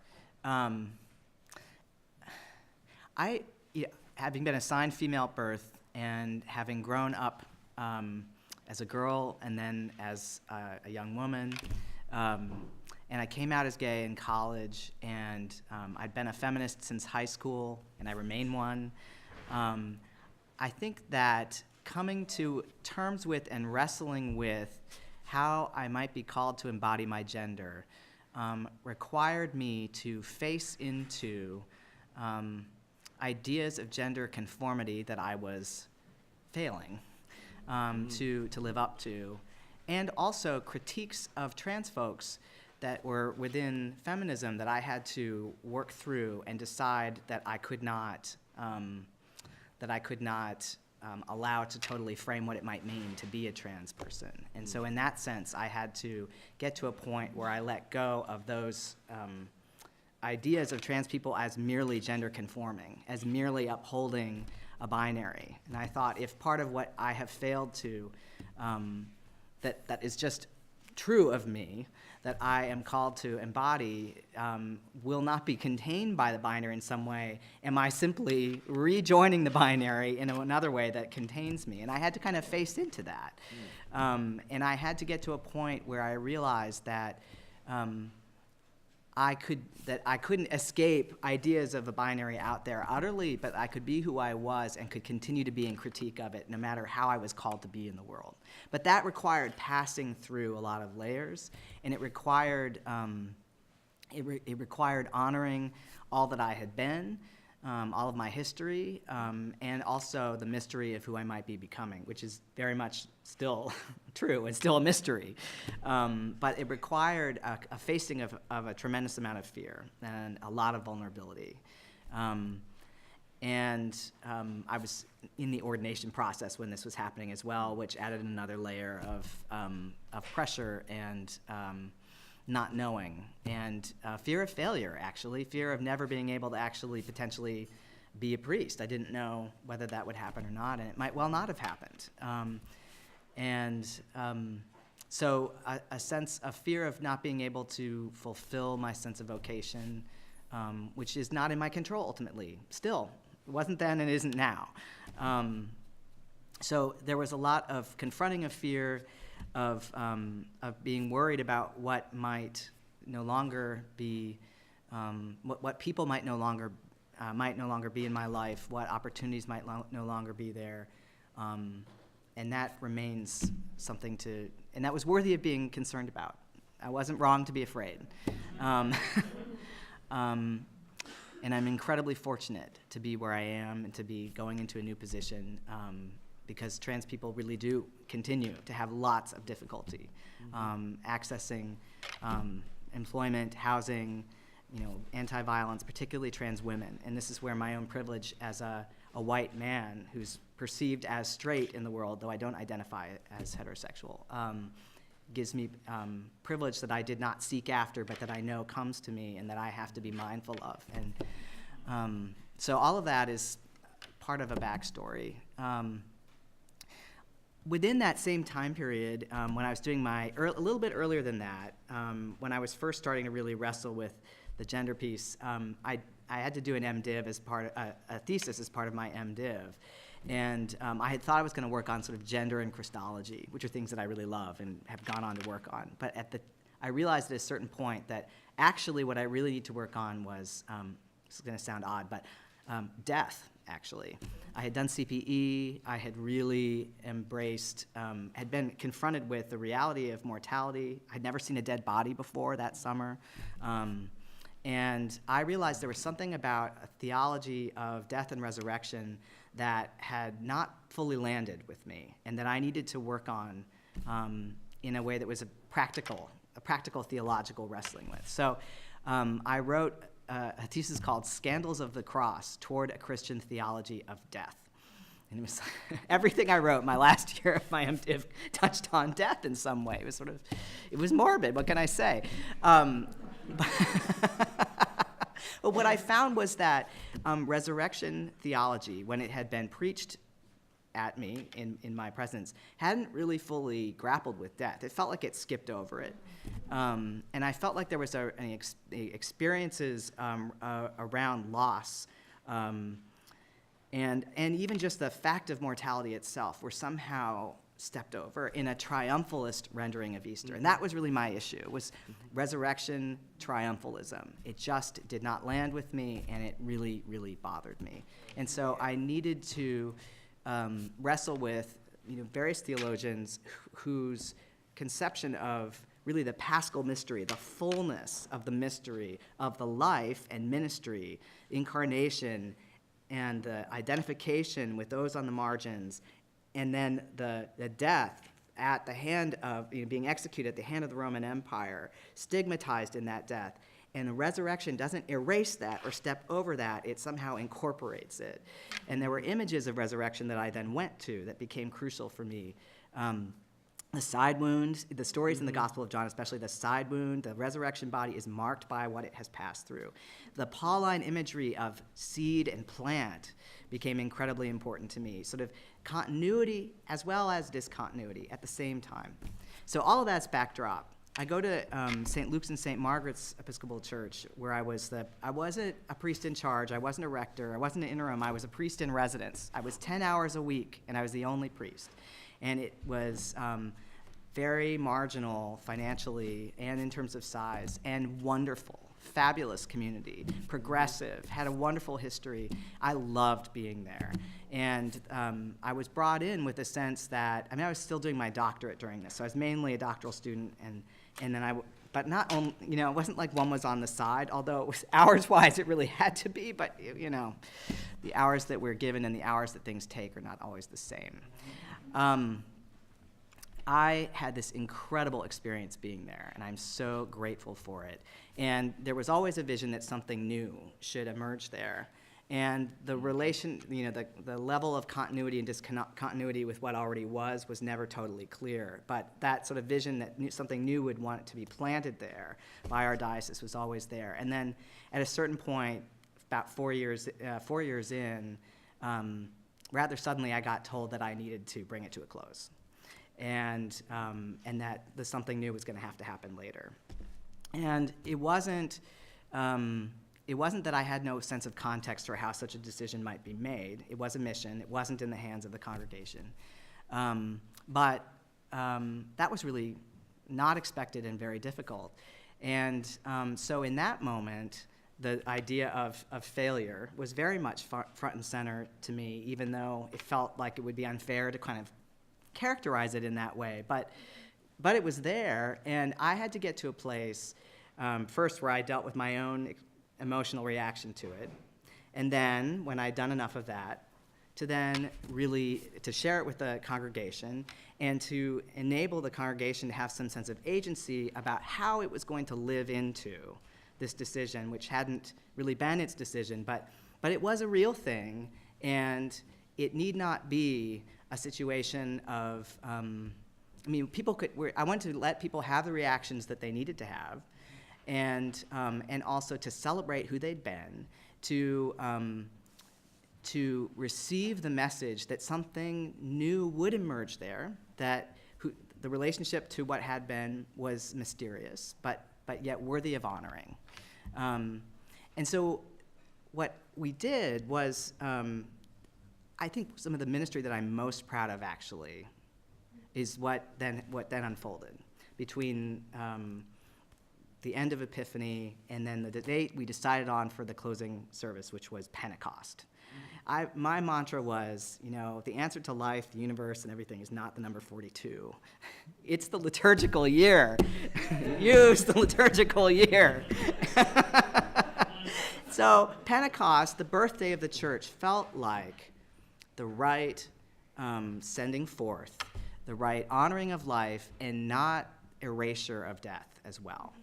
having been assigned female at birth and having grown up as a girl and then as a young woman, and I came out as gay in college, and I'd been a feminist since high school, and I remain one. I think that coming to terms with and wrestling with how I might be called to embody my gender required me to face into ideas of gender conformity that I was failing to live up to, and also critiques of trans folks that were within feminism that I had to work through and decide that I could not allow to totally frame what it might mean to be a trans person. And so in that sense, I had to get to a point where I let go of those ideas of trans people as merely gender conforming, as merely upholding a binary. And I thought if part of what I have failed to, that is just true of me, that I am called to embody, will not be contained by the binary in some way, am I simply rejoining the binary in another way that contains me? And I had to kind of face into that. And I had to get to a point where I realized that I couldn't escape ideas of a binary out there utterly, but I could be who I was and could continue to be in critique of it no matter how I was called to be in the world. But that required passing through a lot of layers, and it required honoring all that I had been, all of my history, and also the mystery of who I might be becoming, which is very much still true and still a mystery. But it required a facing of a tremendous amount of fear and a lot of vulnerability. And I was in the ordination process when this was happening as well, which added another layer of pressure and not knowing, and fear of failure, actually, fear of never being able to actually potentially be a priest. I didn't know whether that would happen or not, and it might well not have happened. So a sense of fear of not being able to fulfill my sense of vocation, which is not in my control ultimately. Still, it wasn't then and isn't now. So there was a lot of confronting of fear, of being worried about what might no longer be, what people might no longer be in my life, what opportunities might no longer be there, and that remains something and that was worthy of being concerned about. I wasn't wrong to be afraid, and I'm incredibly fortunate to be where I am and to be going into a new position. Because trans people really do continue to have lots of difficulty accessing employment, housing, anti-violence, particularly trans women. And this is where my own privilege as a white man who's perceived as straight in the world, though I don't identify as heterosexual, gives me privilege that I did not seek after, but that I know comes to me and that I have to be mindful of. And so all of that is part of a backstory. within that same time period, when I was doing a little bit earlier than that, when I was first starting to really wrestle with the gender piece, I had to do an MDiv as part of, a thesis as part of my MDiv. And I had thought I was going to work on sort of gender and Christology, which are things that I really love and have gone on to work on. But I realized at a certain point that actually what I really need to work on was, this is going to sound odd, but death, actually. I had done CPE, I had really embraced, had been confronted with the reality of mortality. I'd never seen a dead body before that summer. And I realized there was something about a theology of death and resurrection that had not fully landed with me, and that I needed to work on in a way that was a practical theological wrestling with. So I wrote a thesis called Scandals of the Cross Toward a Christian Theology of Death. And it was everything I wrote my last year of my MDiv touched on death in some way. It was morbid, what can I say? But what I found was that resurrection theology, when it had been preached at me in my presence, hadn't really fully grappled with death. It felt like it skipped over it. And I felt like there was experiences around loss and even just the fact of mortality itself were somehow stepped over in a triumphalist rendering of Easter. And that was really my issue, was resurrection triumphalism. It just did not land with me, and it really, really bothered me. And so I needed to wrestle with various theologians whose conception of really the paschal mystery, the fullness of the mystery of the life and ministry, incarnation, and the identification with those on the margins, and then the death at the hand of, being executed at the hand of the Roman Empire, stigmatized in that death. And the resurrection doesn't erase that or step over that, it somehow incorporates it. And there were images of resurrection that I then went to that became crucial for me. The side wound, the stories in the Gospel of John, especially the side wound, the resurrection body is marked by what it has passed through. The Pauline imagery of seed and plant became incredibly important to me, sort of continuity as well as discontinuity at the same time. So all of that's backdrop. I go to St. Luke's and St. Margaret's Episcopal Church, where I wasn't a priest in charge, I wasn't a rector, I wasn't an interim, I was a priest in residence. I was 10 hours a week, and I was the only priest. And it was very marginal financially and in terms of size, and wonderful, fabulous community, progressive, had a wonderful history. I loved being there. And I was brought in with a sense that, I was still doing my doctorate during this, so I was mainly a doctoral student, and then but not only, it wasn't like one was on the side, although it was hours-wise it really had to be, but the hours that we're given and the hours that things take are not always the same. I had this incredible experience being there, and I'm so grateful for it. And there was always a vision that something new should emerge there. And the relation, the level of continuity and discontinuity with what already was never totally clear. But that sort of vision that something new would want to be planted there by our diocese was always there. And then at a certain point, about 4 years in, rather suddenly I got told that I needed to bring it to a close. And that something new was going to have to happen later. And it wasn't that I had no sense of context for how such a decision might be made. It was a mission. It wasn't in the hands of the congregation. But that was really not expected and very difficult. And so in that moment, the idea of failure was very much front and center to me, even though it felt like it would be unfair to kind of characterize it in that way. But it was there, and I had to get to a place first where I dealt with my own emotional reaction to it, and then when I'd done enough of that, to then really to share it with the congregation and to enable the congregation to have some sense of agency about how it was going to live into this decision, which hadn't really been its decision, but it was a real thing, and it need not be a situation of, I wanted to let people have the reactions that they needed to have, and also to celebrate who they'd been, to to receive the message that something new would emerge there, that the relationship to what had been was mysterious, but yet worthy of honoring. And so what we did was, I think some of the ministry that I'm most proud of, actually, is what then unfolded between the end of Epiphany and then the date we decided on for the closing service, which was Pentecost. My mantra was, the answer to life, the universe, and everything is not the number 42. It's the liturgical year. Use the liturgical year. So Pentecost, the birthday of the church, felt like the right sending forth, the right honoring of life, and not erasure of death as well.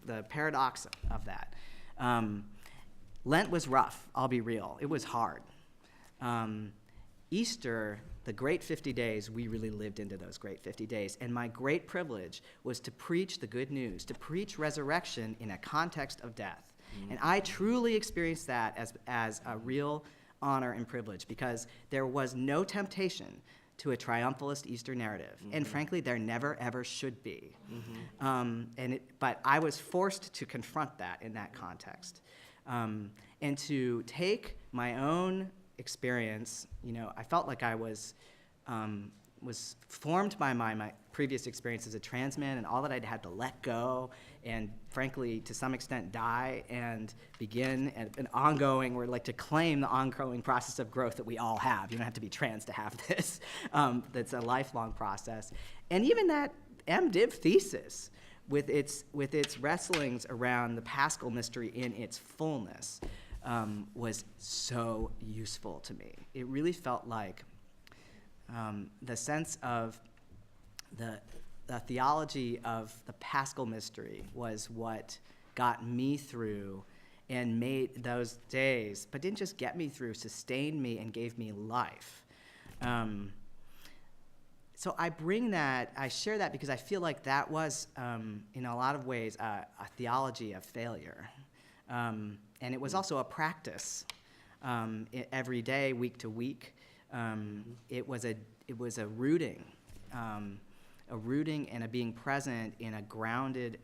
The paradox of that. Lent was rough, I'll be real. It was hard. Easter, the great 50 days, we really lived into those great 50 days. And my great privilege was to preach the good news, to preach resurrection in a context of death. And I truly experienced that as a real honor and privilege, because there was no temptation to a triumphalist Easter narrative. And frankly, there never, ever should be. But I was forced to confront that in that context. And to take my own experience, I felt like I was formed by my previous experience as a trans man, and all that I'd had to let go and, frankly, to some extent die and begin an ongoing, or like to claim the ongoing process of growth that we all have. You don't have to be trans to have this. That's a lifelong process. And even that MDiv thesis, with its wrestlings around the Paschal mystery in its fullness, was so useful to me. It really felt like the sense of the theology of the Paschal mystery was what got me through and made those days, but didn't just get me through, sustained me and gave me life. So I share that because I feel like that was, in a lot of ways, a theology of failure. And it was also a practice every day, week to week. It was a rooting and a being present in a grounded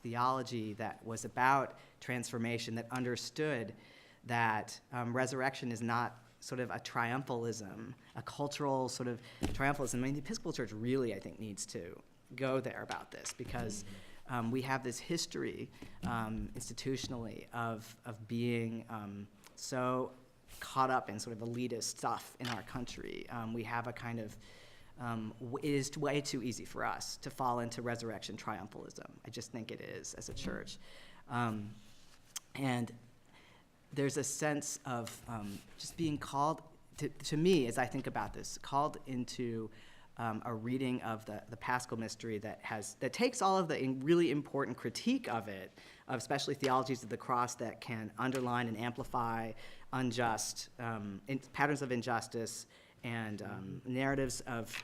theology that was about transformation, that understood that resurrection is not sort of a triumphalism, a cultural sort of triumphalism. I mean, the Episcopal Church really, I think, needs to go there about this, because we have this history institutionally of being so caught up in sort of elitist stuff in our country. We have a kind of, it is way too easy for us to fall into resurrection triumphalism. I just think it is as a church. And there's a sense of just being called, to me, as I think about this, called into a reading of the Paschal mystery that takes all of the really important critique of it, of especially theologies of the cross that can underline and amplify unjust patterns of injustice and narratives of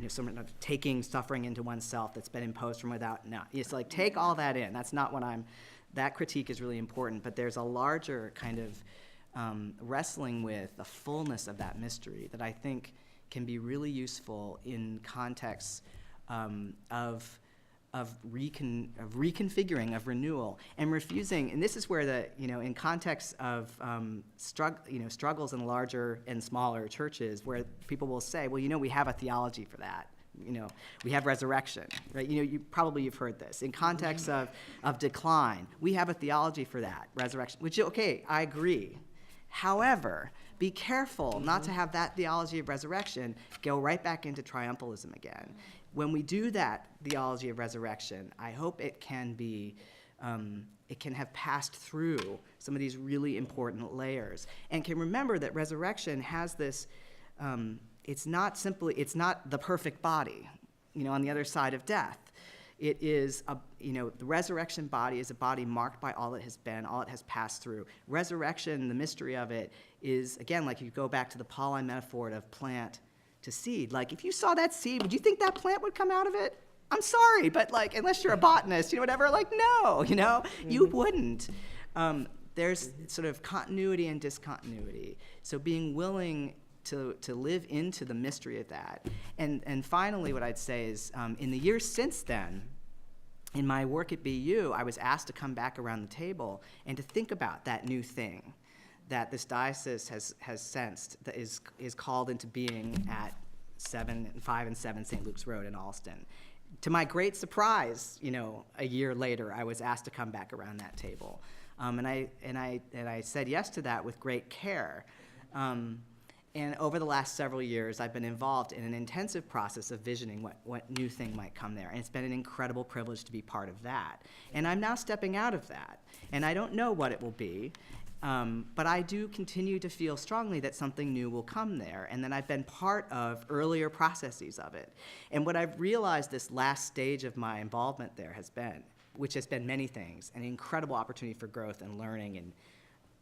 sort of taking suffering into oneself that's been imposed from without. No, it's like take all that in. That's not what that critique is really important, but there's a larger kind of wrestling with the fullness of that mystery that I think can be really useful in contexts of reconfiguring, of renewal, and refusing. And this is where in contexts of struggles in larger and smaller churches, where people will say, well, we have a theology for that. We have resurrection, right? You've heard this. In context of decline, we have a theology for that, resurrection, which, okay, I agree. However, be careful not to have that theology of resurrection go right back into triumphalism again. When we do that theology of resurrection, I hope it can be, it can have passed through some of these really important layers, and can remember that resurrection has this, it's not the perfect body, on the other side of death. It is, the resurrection body is a body marked by all it has been, all it has passed through. Resurrection, the mystery of it, is, again, like you go back to the Pauline metaphor of plant to seed. Like, if you saw that seed, would you think that plant would come out of it? I'm sorry, but unless you're a botanist, whatever, no, you wouldn't. there's sort of continuity and discontinuity. So being willing to live into the mystery of that. And finally, what I'd say is, in the years since then, in my work at BU, I was asked to come back around the table and to think about that new thing that this diocese has sensed that is called into being at 5 and 7 St. Luke's Road in Alston. To my great surprise, a year later, I was asked to come back around that table, and I said yes to that with great care. And over the last several years, I've been involved in an intensive process of visioning what new thing might come there. And it's been an incredible privilege to be part of that. And I'm now stepping out of that. And I don't know what it will be, but I do continue to feel strongly that something new will come there, and that I've been part of earlier processes of it. And what I've realized this last stage of my involvement there has been, which has been many things, an incredible opportunity for growth and learning, and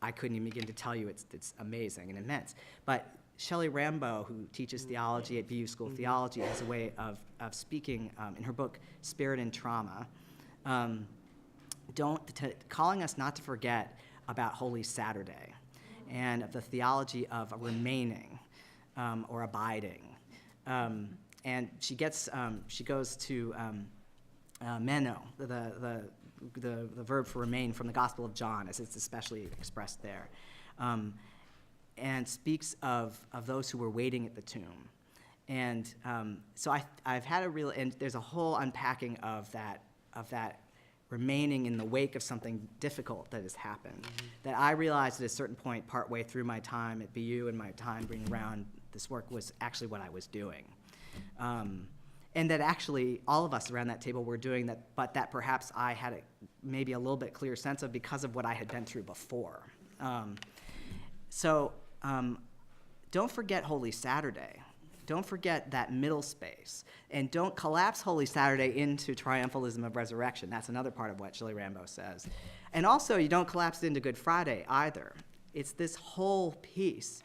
I couldn't even begin to tell you it's amazing and immense. But Shelley Rambo, who teaches theology at BU School of Theology, has a way of speaking in her book, Spirit and Trauma, calling us not to forget about Holy Saturday and of the theology of remaining or abiding. And she goes to meno, the verb for remain from the Gospel of John, as it's especially expressed there, and speaks of those who were waiting at the tomb. And so I've had and there's a whole unpacking of that remaining in the wake of something difficult that has happened, that I realized at a certain point partway through my time at BU and my time bringing around this work was actually what I was doing. And that actually all of us around that table were doing that, but that perhaps I had maybe a little bit clearer sense of because of what I had been through before. So don't forget Holy Saturday. Don't forget that middle space. And don't collapse Holy Saturday into triumphalism of resurrection. That's another part of what Shelley Rambo says. And also, you don't collapse it into Good Friday either. It's this whole piece.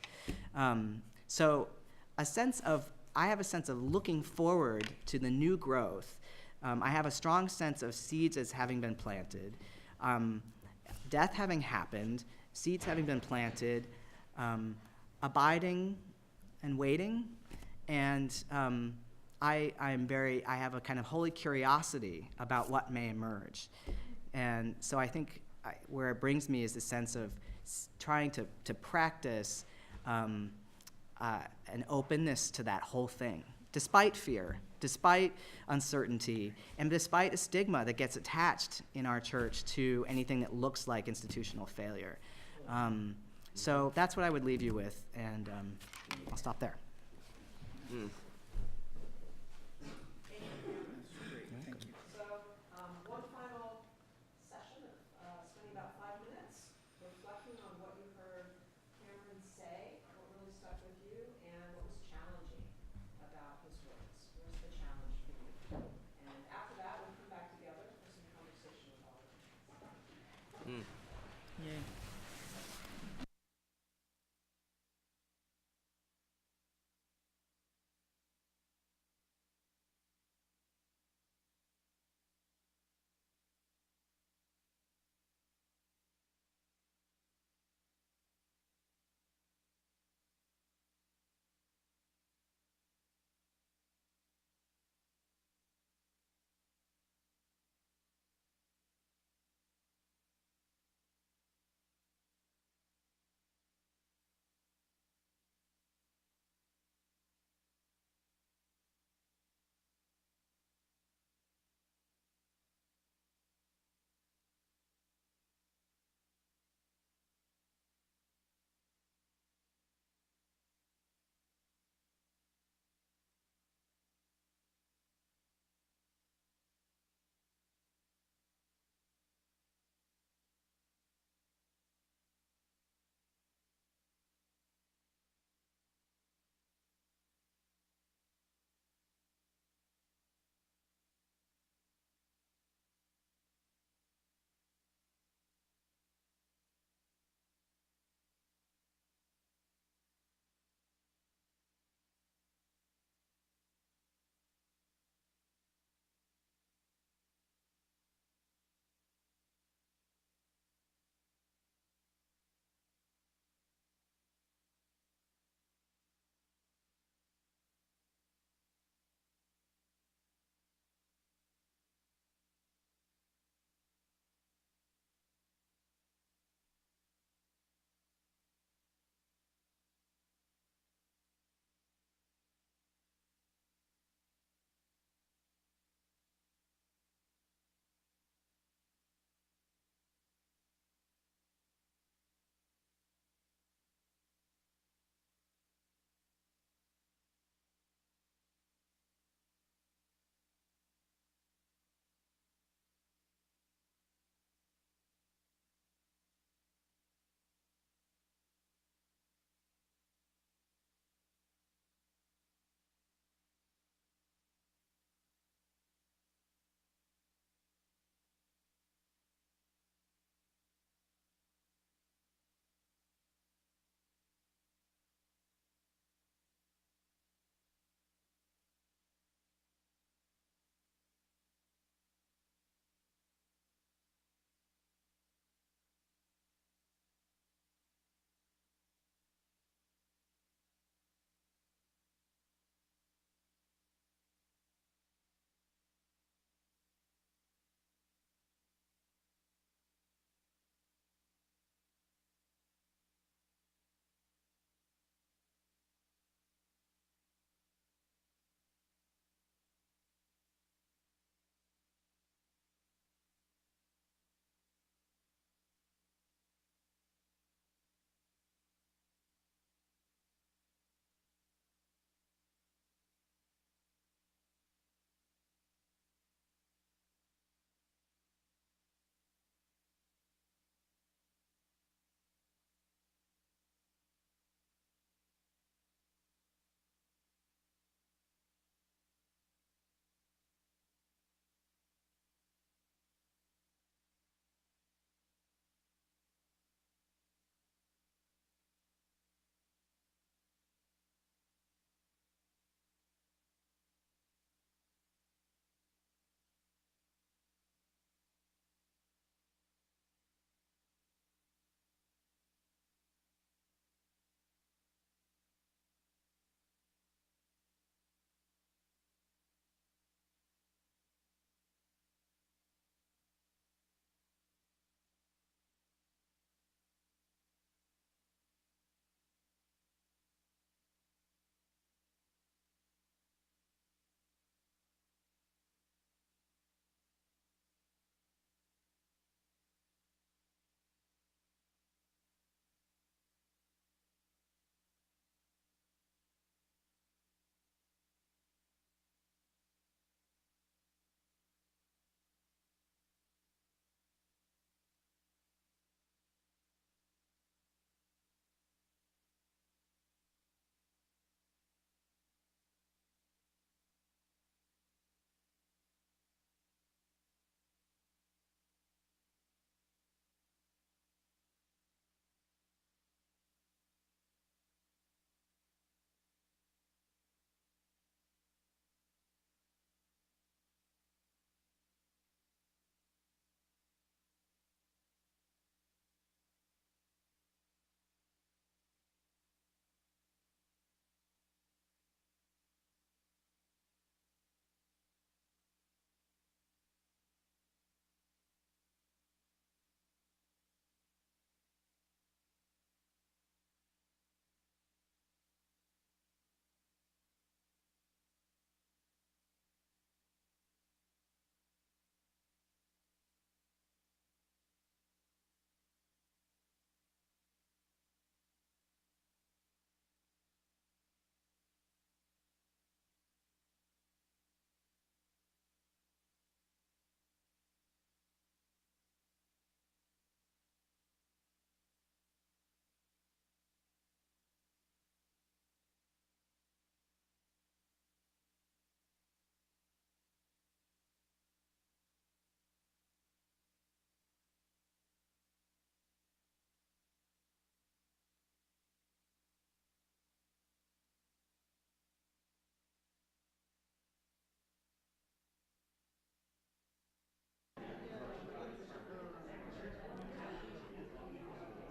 So I have a sense of looking forward to the new growth. I have a strong sense of seeds as having been planted, death having happened, seeds having been planted, abiding and waiting, and I have a kind of holy curiosity about what may emerge. And so I think where it brings me is the sense of trying to practice an openness to that whole thing, despite fear, despite uncertainty, and despite a stigma that gets attached in our church to anything that looks like institutional failure. So that's what I would leave you with, and I'll stop there. So, one final session of spending about 5 minutes reflecting on what you heard Cameron say, what really stuck with you, and what was challenging about his words. Where's the challenge for you? And after that, we'll come back together for some conversation with all of you. Yay.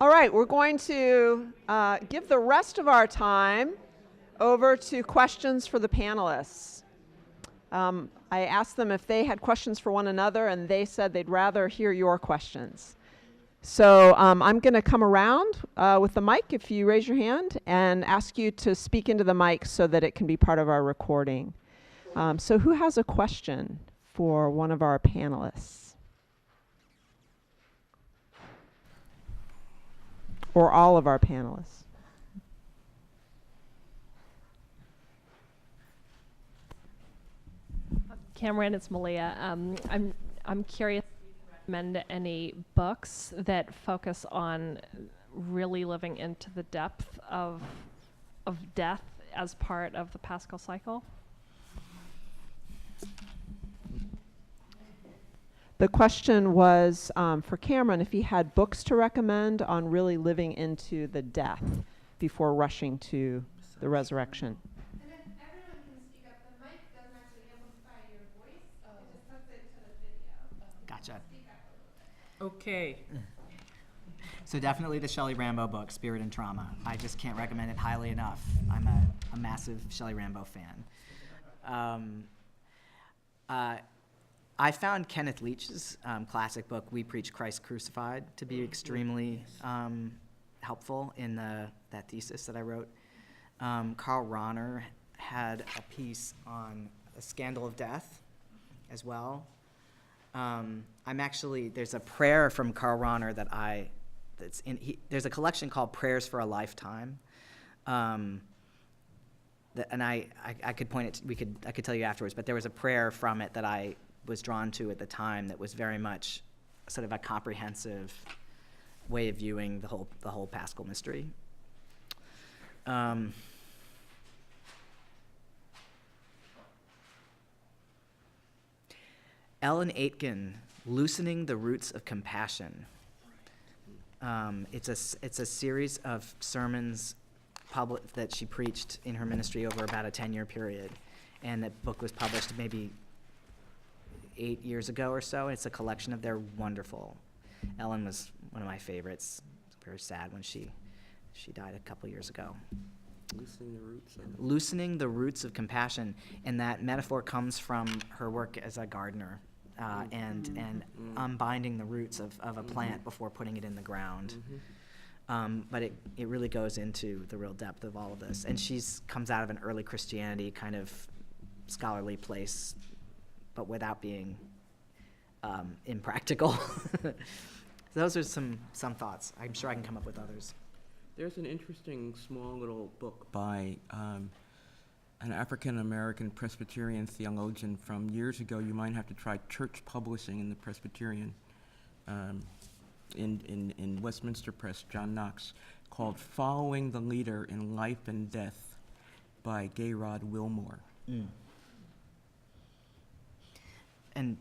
All right, we're going to give the rest of our time over to questions for the panelists. I asked them if they had questions for one another, and they said they'd rather hear your questions. So I'm going to come around with the mic if you raise your hand and ask you to speak into the mic so that it can be part of our recording. So who has a question for one of our panelists? Or all of our panelists? Cameron, it's Malia. I'm curious if you recommend any books that focus on really living into the depth of death as part of the Paschal cycle. The question was for Cameron if he had books to recommend on really living into the death before rushing to the resurrection. And then everyone can speak up. The mic doesn't actually amplify your voice. It just puts it to the video. Gotcha. Speak up a little bit. Okay. So definitely the Shelley Rambo book, Spirit and Trauma. I just can't recommend it highly enough. I'm a massive Shelley Rambo fan. I found Kenneth Leach's classic book, We Preach Christ Crucified, to be extremely helpful in that thesis that I wrote. Karl Rahner had a piece on a scandal of death as well. There's a prayer from Karl Rahner there's a collection called Prayers for a Lifetime. And I could point it, I could tell you afterwards, but there was a prayer from it that I was drawn to at the time that was very much sort of a comprehensive way of viewing the whole Paschal mystery. Ellen Aitken, Loosening the Roots of Compassion. It's a series of sermons that she preached in her ministry over about a 10-year period, and that book was published maybe 8 years ago or so. It's a collection of They're wonderful. Ellen was one of my favorites. Very sad when she died a couple years ago. Loosening the roots of compassion, and that metaphor comes from her work as a gardener, and unbinding the roots of a plant before putting it in the ground. But it really goes into the real depth of all of this. And she's comes out of an early Christianity kind of scholarly place, but without being impractical. Those are some thoughts. I'm sure I can come up with others. There's an interesting small little book by an African-American Presbyterian theologian from years ago. You might have to try Church Publishing in the Presbyterian in Westminster Press, John Knox, called Following the Leader in Life and Death by Gayrod Wilmore. And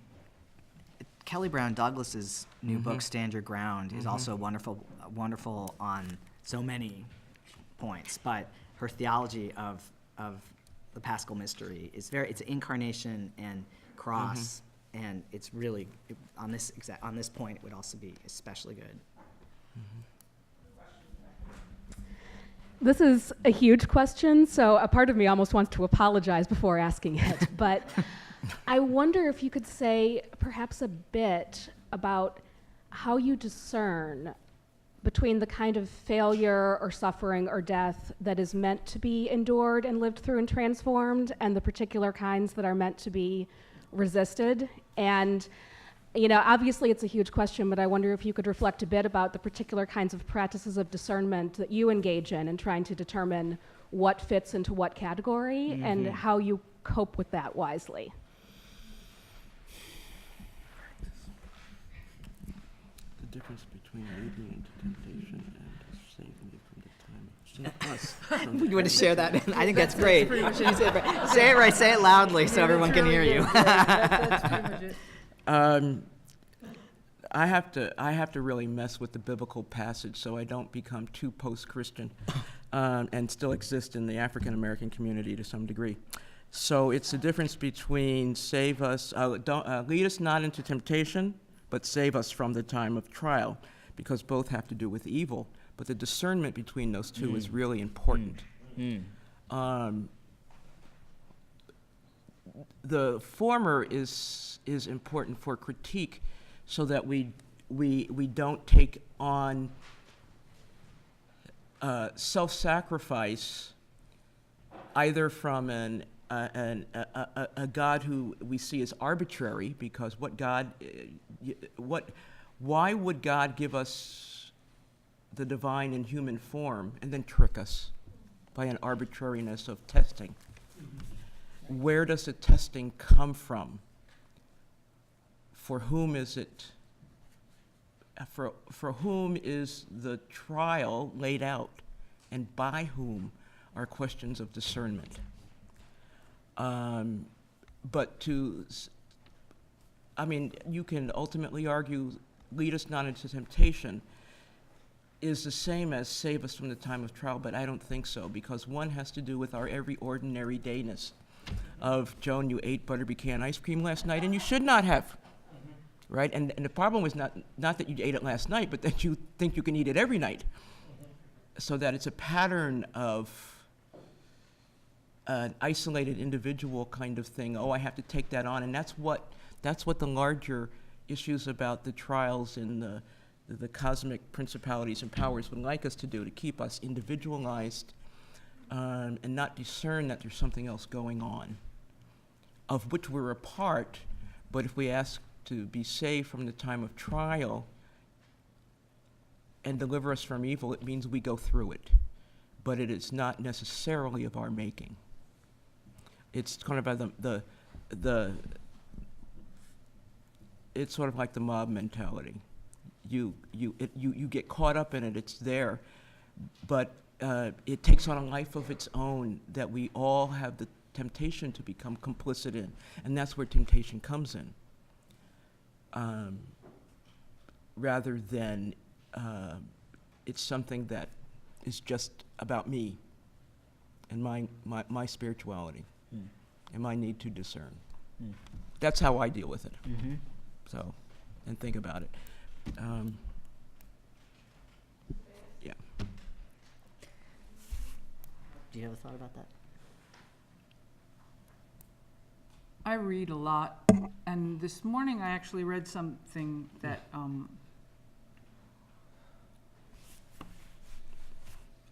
Kelly Brown Douglas's new book, Stand Your Ground, is also wonderful on so many points, but her theology of the Paschal mystery is it's incarnation and cross, and it's really on this point it would also be especially good. This is a huge question, so a part of me almost wants to apologize before asking it, but I wonder if you could say perhaps a bit about how you discern between the kind of failure or suffering or death that is meant to be endured and lived through and transformed, and the particular kinds that are meant to be resisted. And, obviously it's a huge question, but I wonder if you could reflect a bit about the particular kinds of practices of discernment that you engage in trying to determine what fits into what category and how you cope with that wisely. The difference between leading into temptation and saving you from the time of sin. You want to share that? I think that's great. Say it right. Say it loudly so everyone can hear you. That's pretty much it. I have to really mess with the biblical passage so I don't become too post-Christian and still exist in the African American community to some degree. So it's the difference between lead us not into temptation, but save us from the time of trial. because both have to do with evil, but the discernment between those two is really important. The former is important for critique, so that we don't take on self-sacrifice either from a God who we see as arbitrary, because why would God give us the divine in human form and then trick us by an arbitrariness of testing? Where does the testing come from? For whom is it? For whom is the trial laid out, and by whom are questions of discernment. But you can ultimately argue, lead us not into temptation is the same as save us from the time of trial, but I don't think so, because one has to do with our every ordinary dayness of, Joan, you ate butter pecan ice cream last night, and you should not have. Right? And the problem was not that you ate it last night, but that you think you can eat it every night. So that it's a pattern of an isolated individual kind of thing. Oh, I have to take that on. And that's what the larger issues about the trials in the cosmic principalities and powers would like us to do, to keep us individualized and not discern that there's something else going on, of which we're a part. But if we ask to be saved from the time of trial and deliver us from evil, it means we go through it. But it is not necessarily of our making. It's kind of it's sort of like the mob mentality. You get caught up in it, it's there, but it takes on a life of its own that we all have the temptation to become complicit in, and that's where temptation comes in. Rather than it's something that is just about me and my spirituality and my need to discern. That's how I deal with it. So, and think about it. Yeah. Do you have a thought about that? I read a lot, and this morning I actually read something that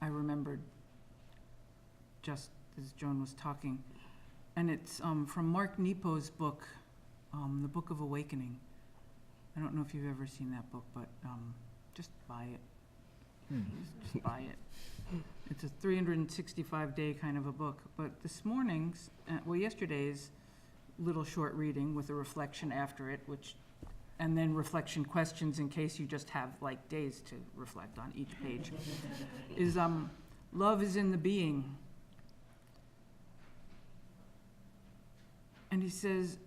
I remembered just as Joan was talking, and it's from Mark Nepo's book, The Book of Awakening. I don't know if you've ever seen that book, but just buy it. Just buy it. It's a 365-day kind of a book. But this morning's, yesterday's little short reading with a reflection after it, and then reflection questions in case you just have like days to reflect on each page, is love is in the being. And he says,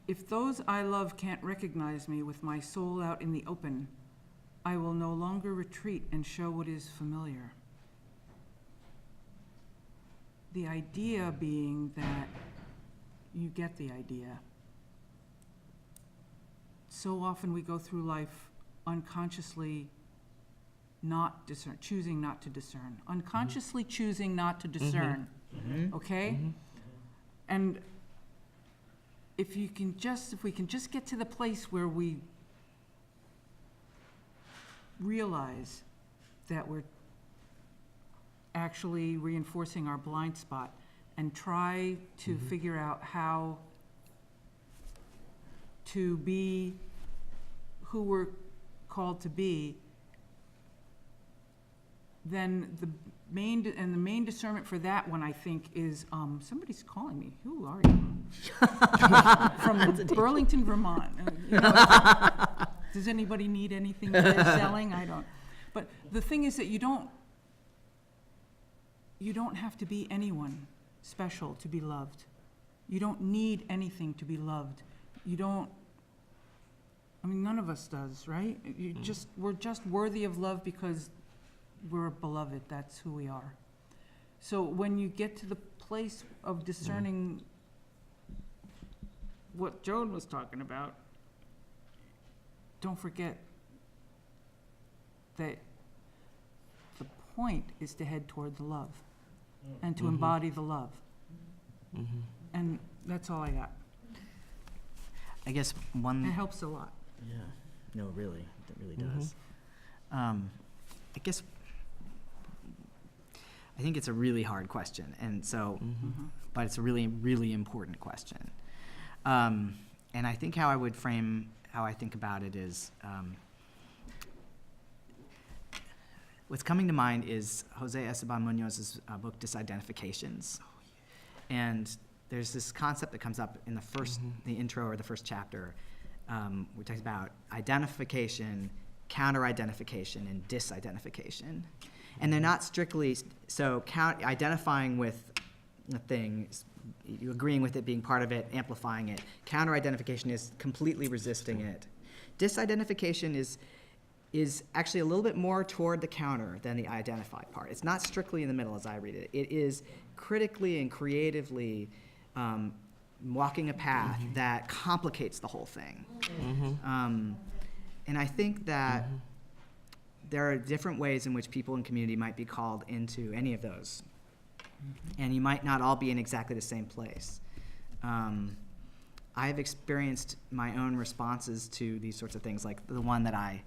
if those I love can't recognize me with my soul out in the open, I will no longer retreat and show what is familiar. The idea being that you get the idea. So often we go through life unconsciously choosing not to discern. Unconsciously choosing not to discern. Okay? And if we can just get to the place where we realize that we're actually reinforcing our blind spot and try to figure out how to be who we're called to be, then the main discernment for that one, I think, is somebody's calling me. Who are you? From Burlington, Vermont. Does anybody need anything that they're selling? I don't. But the thing is that you don't have to be anyone special to be loved. You don't need anything to be loved. None of us does, right? We're just worthy of love because we're beloved. That's who we are. So when you get to the place of discerning what Joan was talking about, don't forget that the point is to head toward the love and to embody the love. And that's all I got. I guess It one. helps a lot. Yeah. No, really, it really does. I guess I think it's a really hard question, and so, but it's a really, really important question. And I think how I would frame how I think about it is, what's coming to mind is Jose Esteban Muñoz's book Disidentifications, and there's this concept that comes up in the first, the intro or the first chapter, which talks about identification, counter-identification, and disidentification. And they're not strictly, so identifying with a thing, you agreeing with it, being part of it, amplifying it. Counter-identification is completely resisting it. Disidentification is actually a little bit more toward the counter than the identified part. It's not strictly in the middle as I read it. It is critically and creatively walking a path that complicates the whole thing. And I think that there are different ways in which people in community might be called into any of those. And you might not all be in exactly the same place. I've experienced my own responses to these sorts of things, like the one that I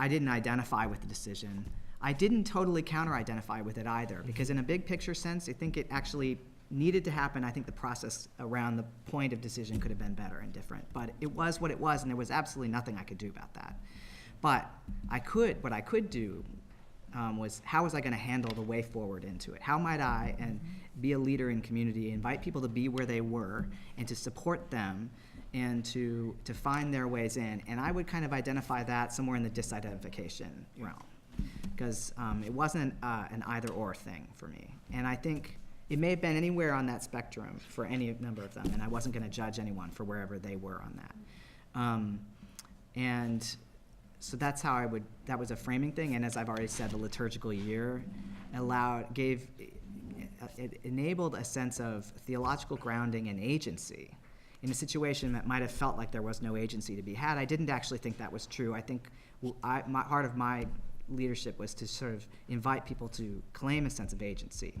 didn't identify with the decision. I didn't totally counter-identify with it either, because in a big picture sense, I think it actually needed to happen. I think the process around the point of decision could have been better and different, but it was what it was, and there was absolutely nothing I could do about that. But what I could do was, how was I going to handle the way forward into it? How might I be a leader in community, invite people to be where they were, and to support them, and to find their ways in? And I would kind of identify that somewhere in the disidentification realm, because it wasn't an either-or thing for me. And I think it may have been anywhere on that spectrum for any number of them, and I wasn't going to judge anyone for wherever they were on that. And so that's how that was a framing thing. And as I've already said, the liturgical year it enabled a sense of theological grounding and agency in a situation that might have felt like there was no agency to be had. I didn't actually think that was true. I think part of my leadership was to sort of invite people to claim a sense of agency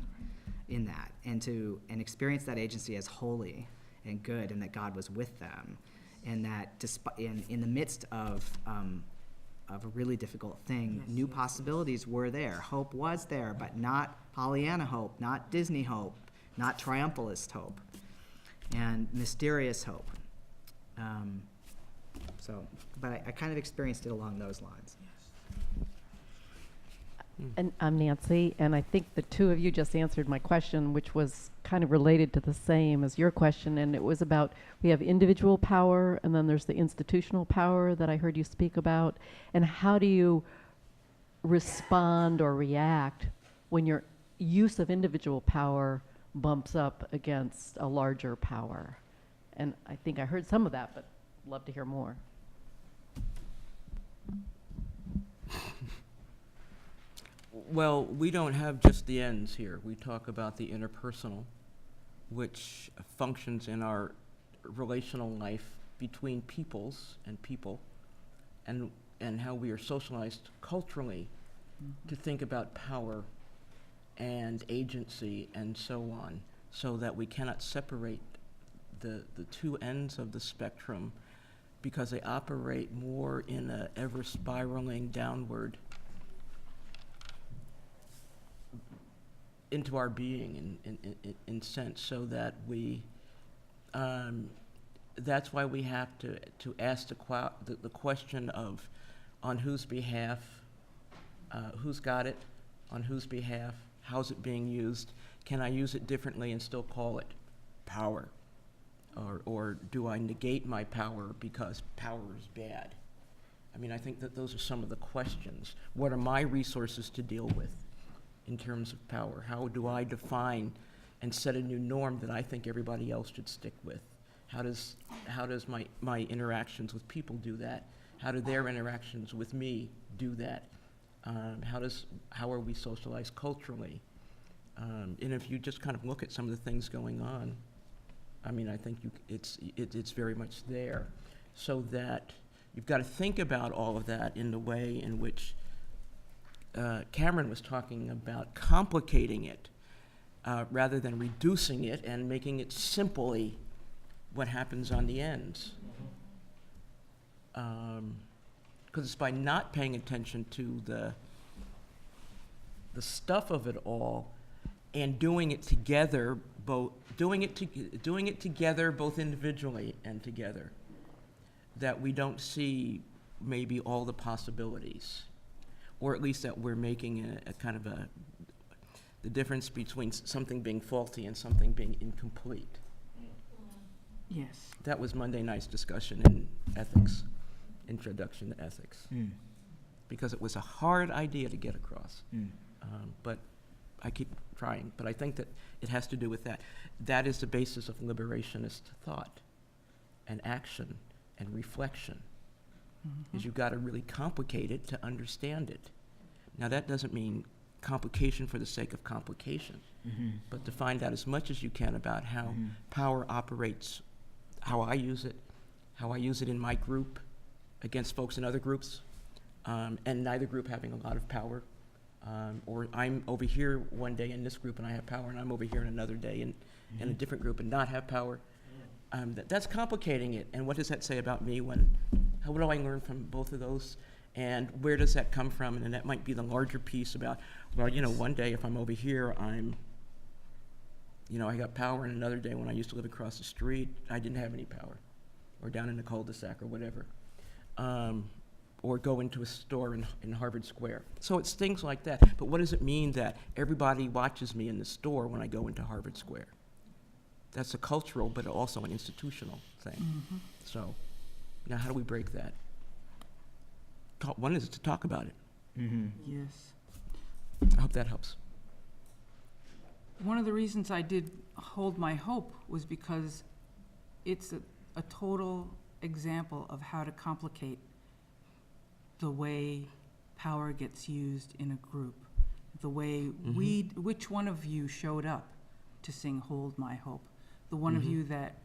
in that, and experience that agency as holy and good, and that God was with them, and that in the midst of a really difficult thing, new possibilities were there. Hope was there, but not Pollyanna hope, not Disney hope, not triumphalist hope, and mysterious hope. But I kind of experienced it along those lines. And I'm Nancy, and I think the two of you just answered my question, which was kind of related to the same as your question, and it was about, we have individual power, and then there's the institutional power that I heard you speak about, and how do you respond or react when your use of individual power bumps up against a larger power? And I think I heard some of that, but love to hear more. Well, we don't have just the ends here. We talk about the interpersonal, which functions in our relational life between peoples and people, and how we are socialized culturally to think about power and agency and so on, so that we cannot separate the two ends of the spectrum, because they operate more in a ever spiraling downward into our being in sense, so that we, that's why we have to ask the question of on whose behalf, who's got it, on whose behalf, how's it being used, can I use it differently and still call it power? Or do I negate my power because power is bad? I mean, I think that those are some of the questions. What are my resources to deal with in terms of power? How do I define and set a new norm that I think everybody else should stick with? How does my interactions with people do that? How do their interactions with me do that? How are we socialized culturally? And if you just kind of look at some of the things going on, I mean, I think it's very much there, so that you've got to think about all of that in the way in which Cameron was talking about complicating it rather than reducing it and making it simply what happens on the ends. Because it's by not paying attention to the stuff of it all and doing it together, doing it together both individually and together, that we don't see maybe all the possibilities, or at least that we're making a kind of the difference between something being faulty and something being incomplete. Yes. That was Monday night's discussion in ethics, introduction to ethics, because it was a hard idea to get across. But I keep trying. But I think that it has to do with that. That is the basis of liberationist thought and action and reflection. Is you've got to really complicate it to understand it. Now that doesn't mean complication for the sake of complication, but to find out as much as you can about how power operates, how I use it in my group against folks in other groups, and neither group having a lot of power. Or I'm over here one day in this group and I have power, and I'm over here in another day in a different group and not have power. That's complicating it. And what does that say about me what do I learn from both of those? And where does that come from? And that might be the larger piece about, well, one day if I'm over here, I got power, and another day when I used to live across the street, I didn't have any power, or down in the cul-de-sac or whatever. Or go into a store in Harvard Square. So it's things like that. But what does it mean that everybody watches me in the store when I go into Harvard Square? That's a cultural, but also an institutional thing. So now how do we break that? One is to talk about it. Yes. I hope that helps. One of the reasons I did hold my hope was because it's a total example of how to complicate the way power gets used in a group, the way which one of you showed up to sing Hold My Hope, the one of you that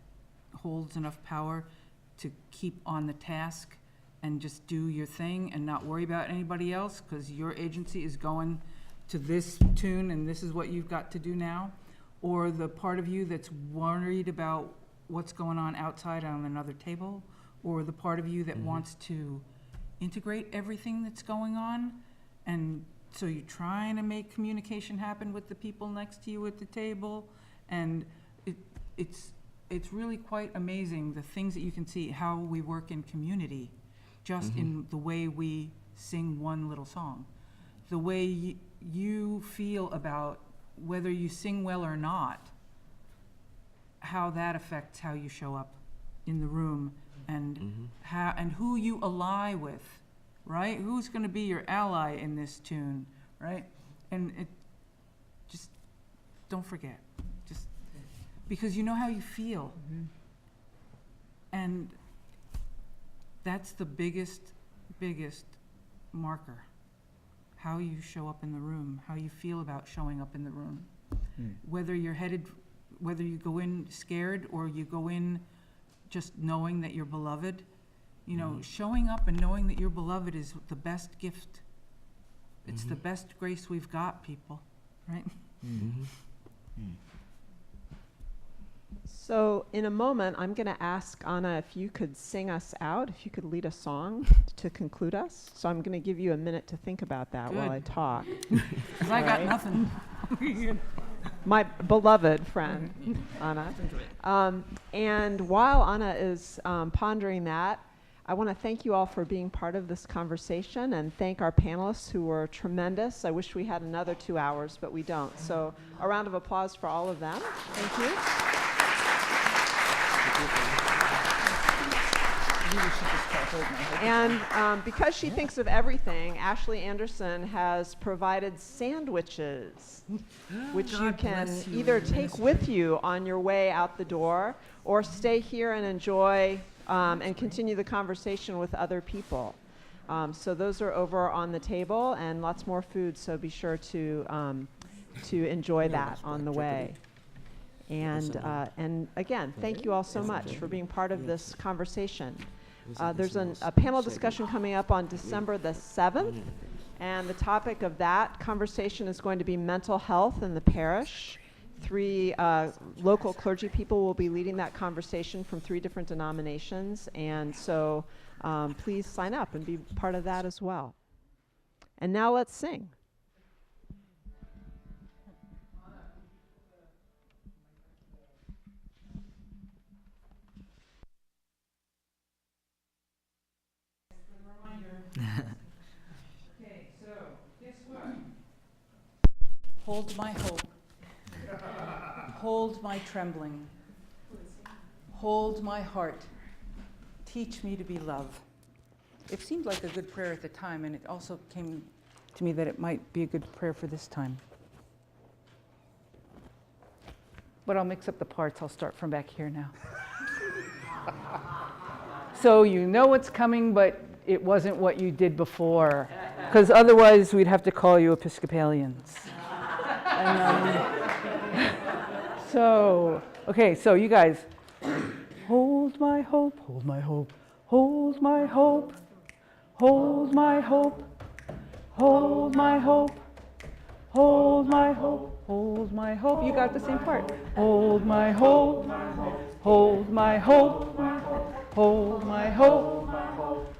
holds enough power to keep on the task and just do your thing and not worry about anybody else because your agency is going to this tune and this is what you've got to do now, or the part of you that's worried about what's going on outside on another table, or the part of you that wants to integrate everything that's going on, and so you're trying to make communication happen with the people next to you at the table, and it's really quite amazing the things that you can see how we work in community, just in the way we sing one little song, the way you feel about whether you sing well or not, how that affects how you show up in the room. And how and who you ally with, right? Who's going to be your ally in this tune, right? And it just don't forget, just because you know how you feel, and that's the biggest marker. How you show up in the room, how you feel about showing up in the room, whether you go in scared or you go in just knowing that you're beloved, showing up and knowing that you're beloved is the best gift. It's the best grace we've got, people, right? So in a moment, I'm going to ask Anna if you could sing us out, if you could lead a song to conclude us. So I'm going to give you a minute to think about that while I talk. Because I got nothing. My beloved friend, Anna. And while Anna is pondering that, I want to thank you all for being part of this conversation and thank our panelists who were tremendous. I wish we had another 2 hours, but we don't. So a round of applause for all of them. Thank you. And because she thinks of everything, Ashley Anderson has provided sandwiches, which you can either take with you on your way out the door or stay here and enjoy and continue the conversation with other people. So those are over on the table and lots more food, so be sure to enjoy that on the way. And again, thank you all so much for being part of this conversation. There's a panel discussion coming up on December the 7th And the topic of that conversation is going to be mental health in the parish. 3 local clergy people will be leading that conversation from 3 different denominations. And so please sign up and be part of that as well. And now let's sing. Okay, so guess what? Hold my hope. Hold my trembling. Hold my heart. Teach me to be love. It seemed like a good prayer at the time, and it also came to me that it might be a good prayer for this time. But I'll mix up the parts. I'll start from back here now. So you know what's coming, but it wasn't what you did before, because otherwise we'd have to call you Episcopalians. And, so you guys, hold my hope, hold my hope, hold my hope, hold my hope, hold my hope, hold my hope, hold my hope. You got the same part. Hold my hope, hold my hope, hold my hope,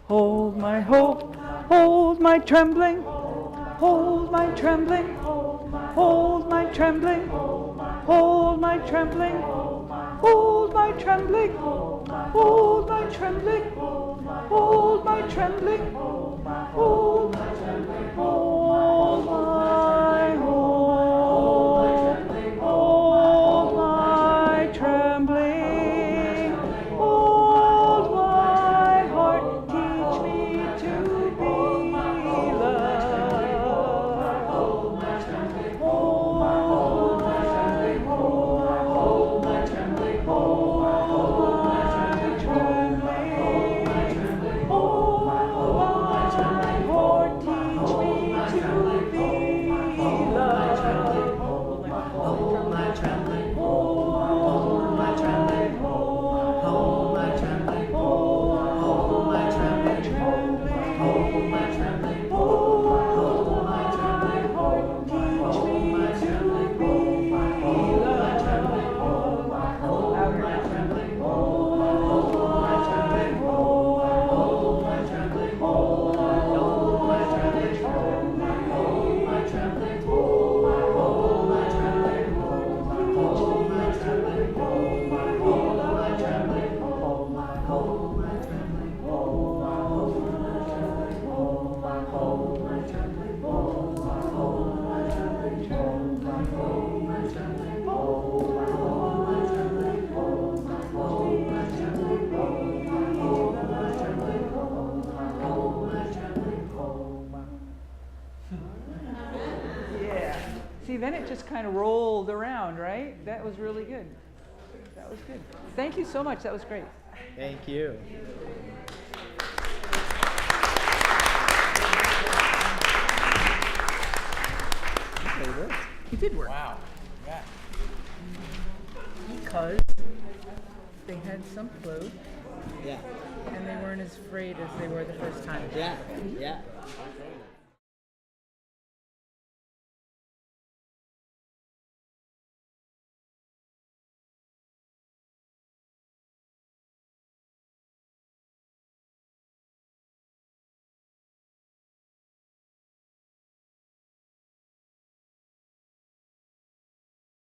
hold my hope, hold my trembling, hold my trembling, hold my trembling, hold my trembling, hold my trembling, hold my trembling, hold my trembling, hold my trembling, hold my hope, hold my trembling, hold my heart, teach me to be loved. Hold my trembling, hold my trembling, hold my trembling, hold my trembling, hold my heart, teach me to be loved. Hold my trembling, hold my trembling, hold my trembling, hold my trembling, hold my trembling, hold my trembling, heart, teach me to be loved. Hold my trembling, hold my trembling, hold my trembling, hold my trembling, hold my trembling, hold my trembling, hold my trembling, hold my trembling, hold my trembling, hold my trembling, hold my trembling, hold my trembling, hold my trembling, hold my trembling, yeah. See, then it just kind of rolled around, right? That was really good. That was good. Thank you so much. That was great. Thank you. It did work. Wow. Yeah. Because they had some clue Yeah. and they weren't as afraid as they were the first time. Yeah. Yeah.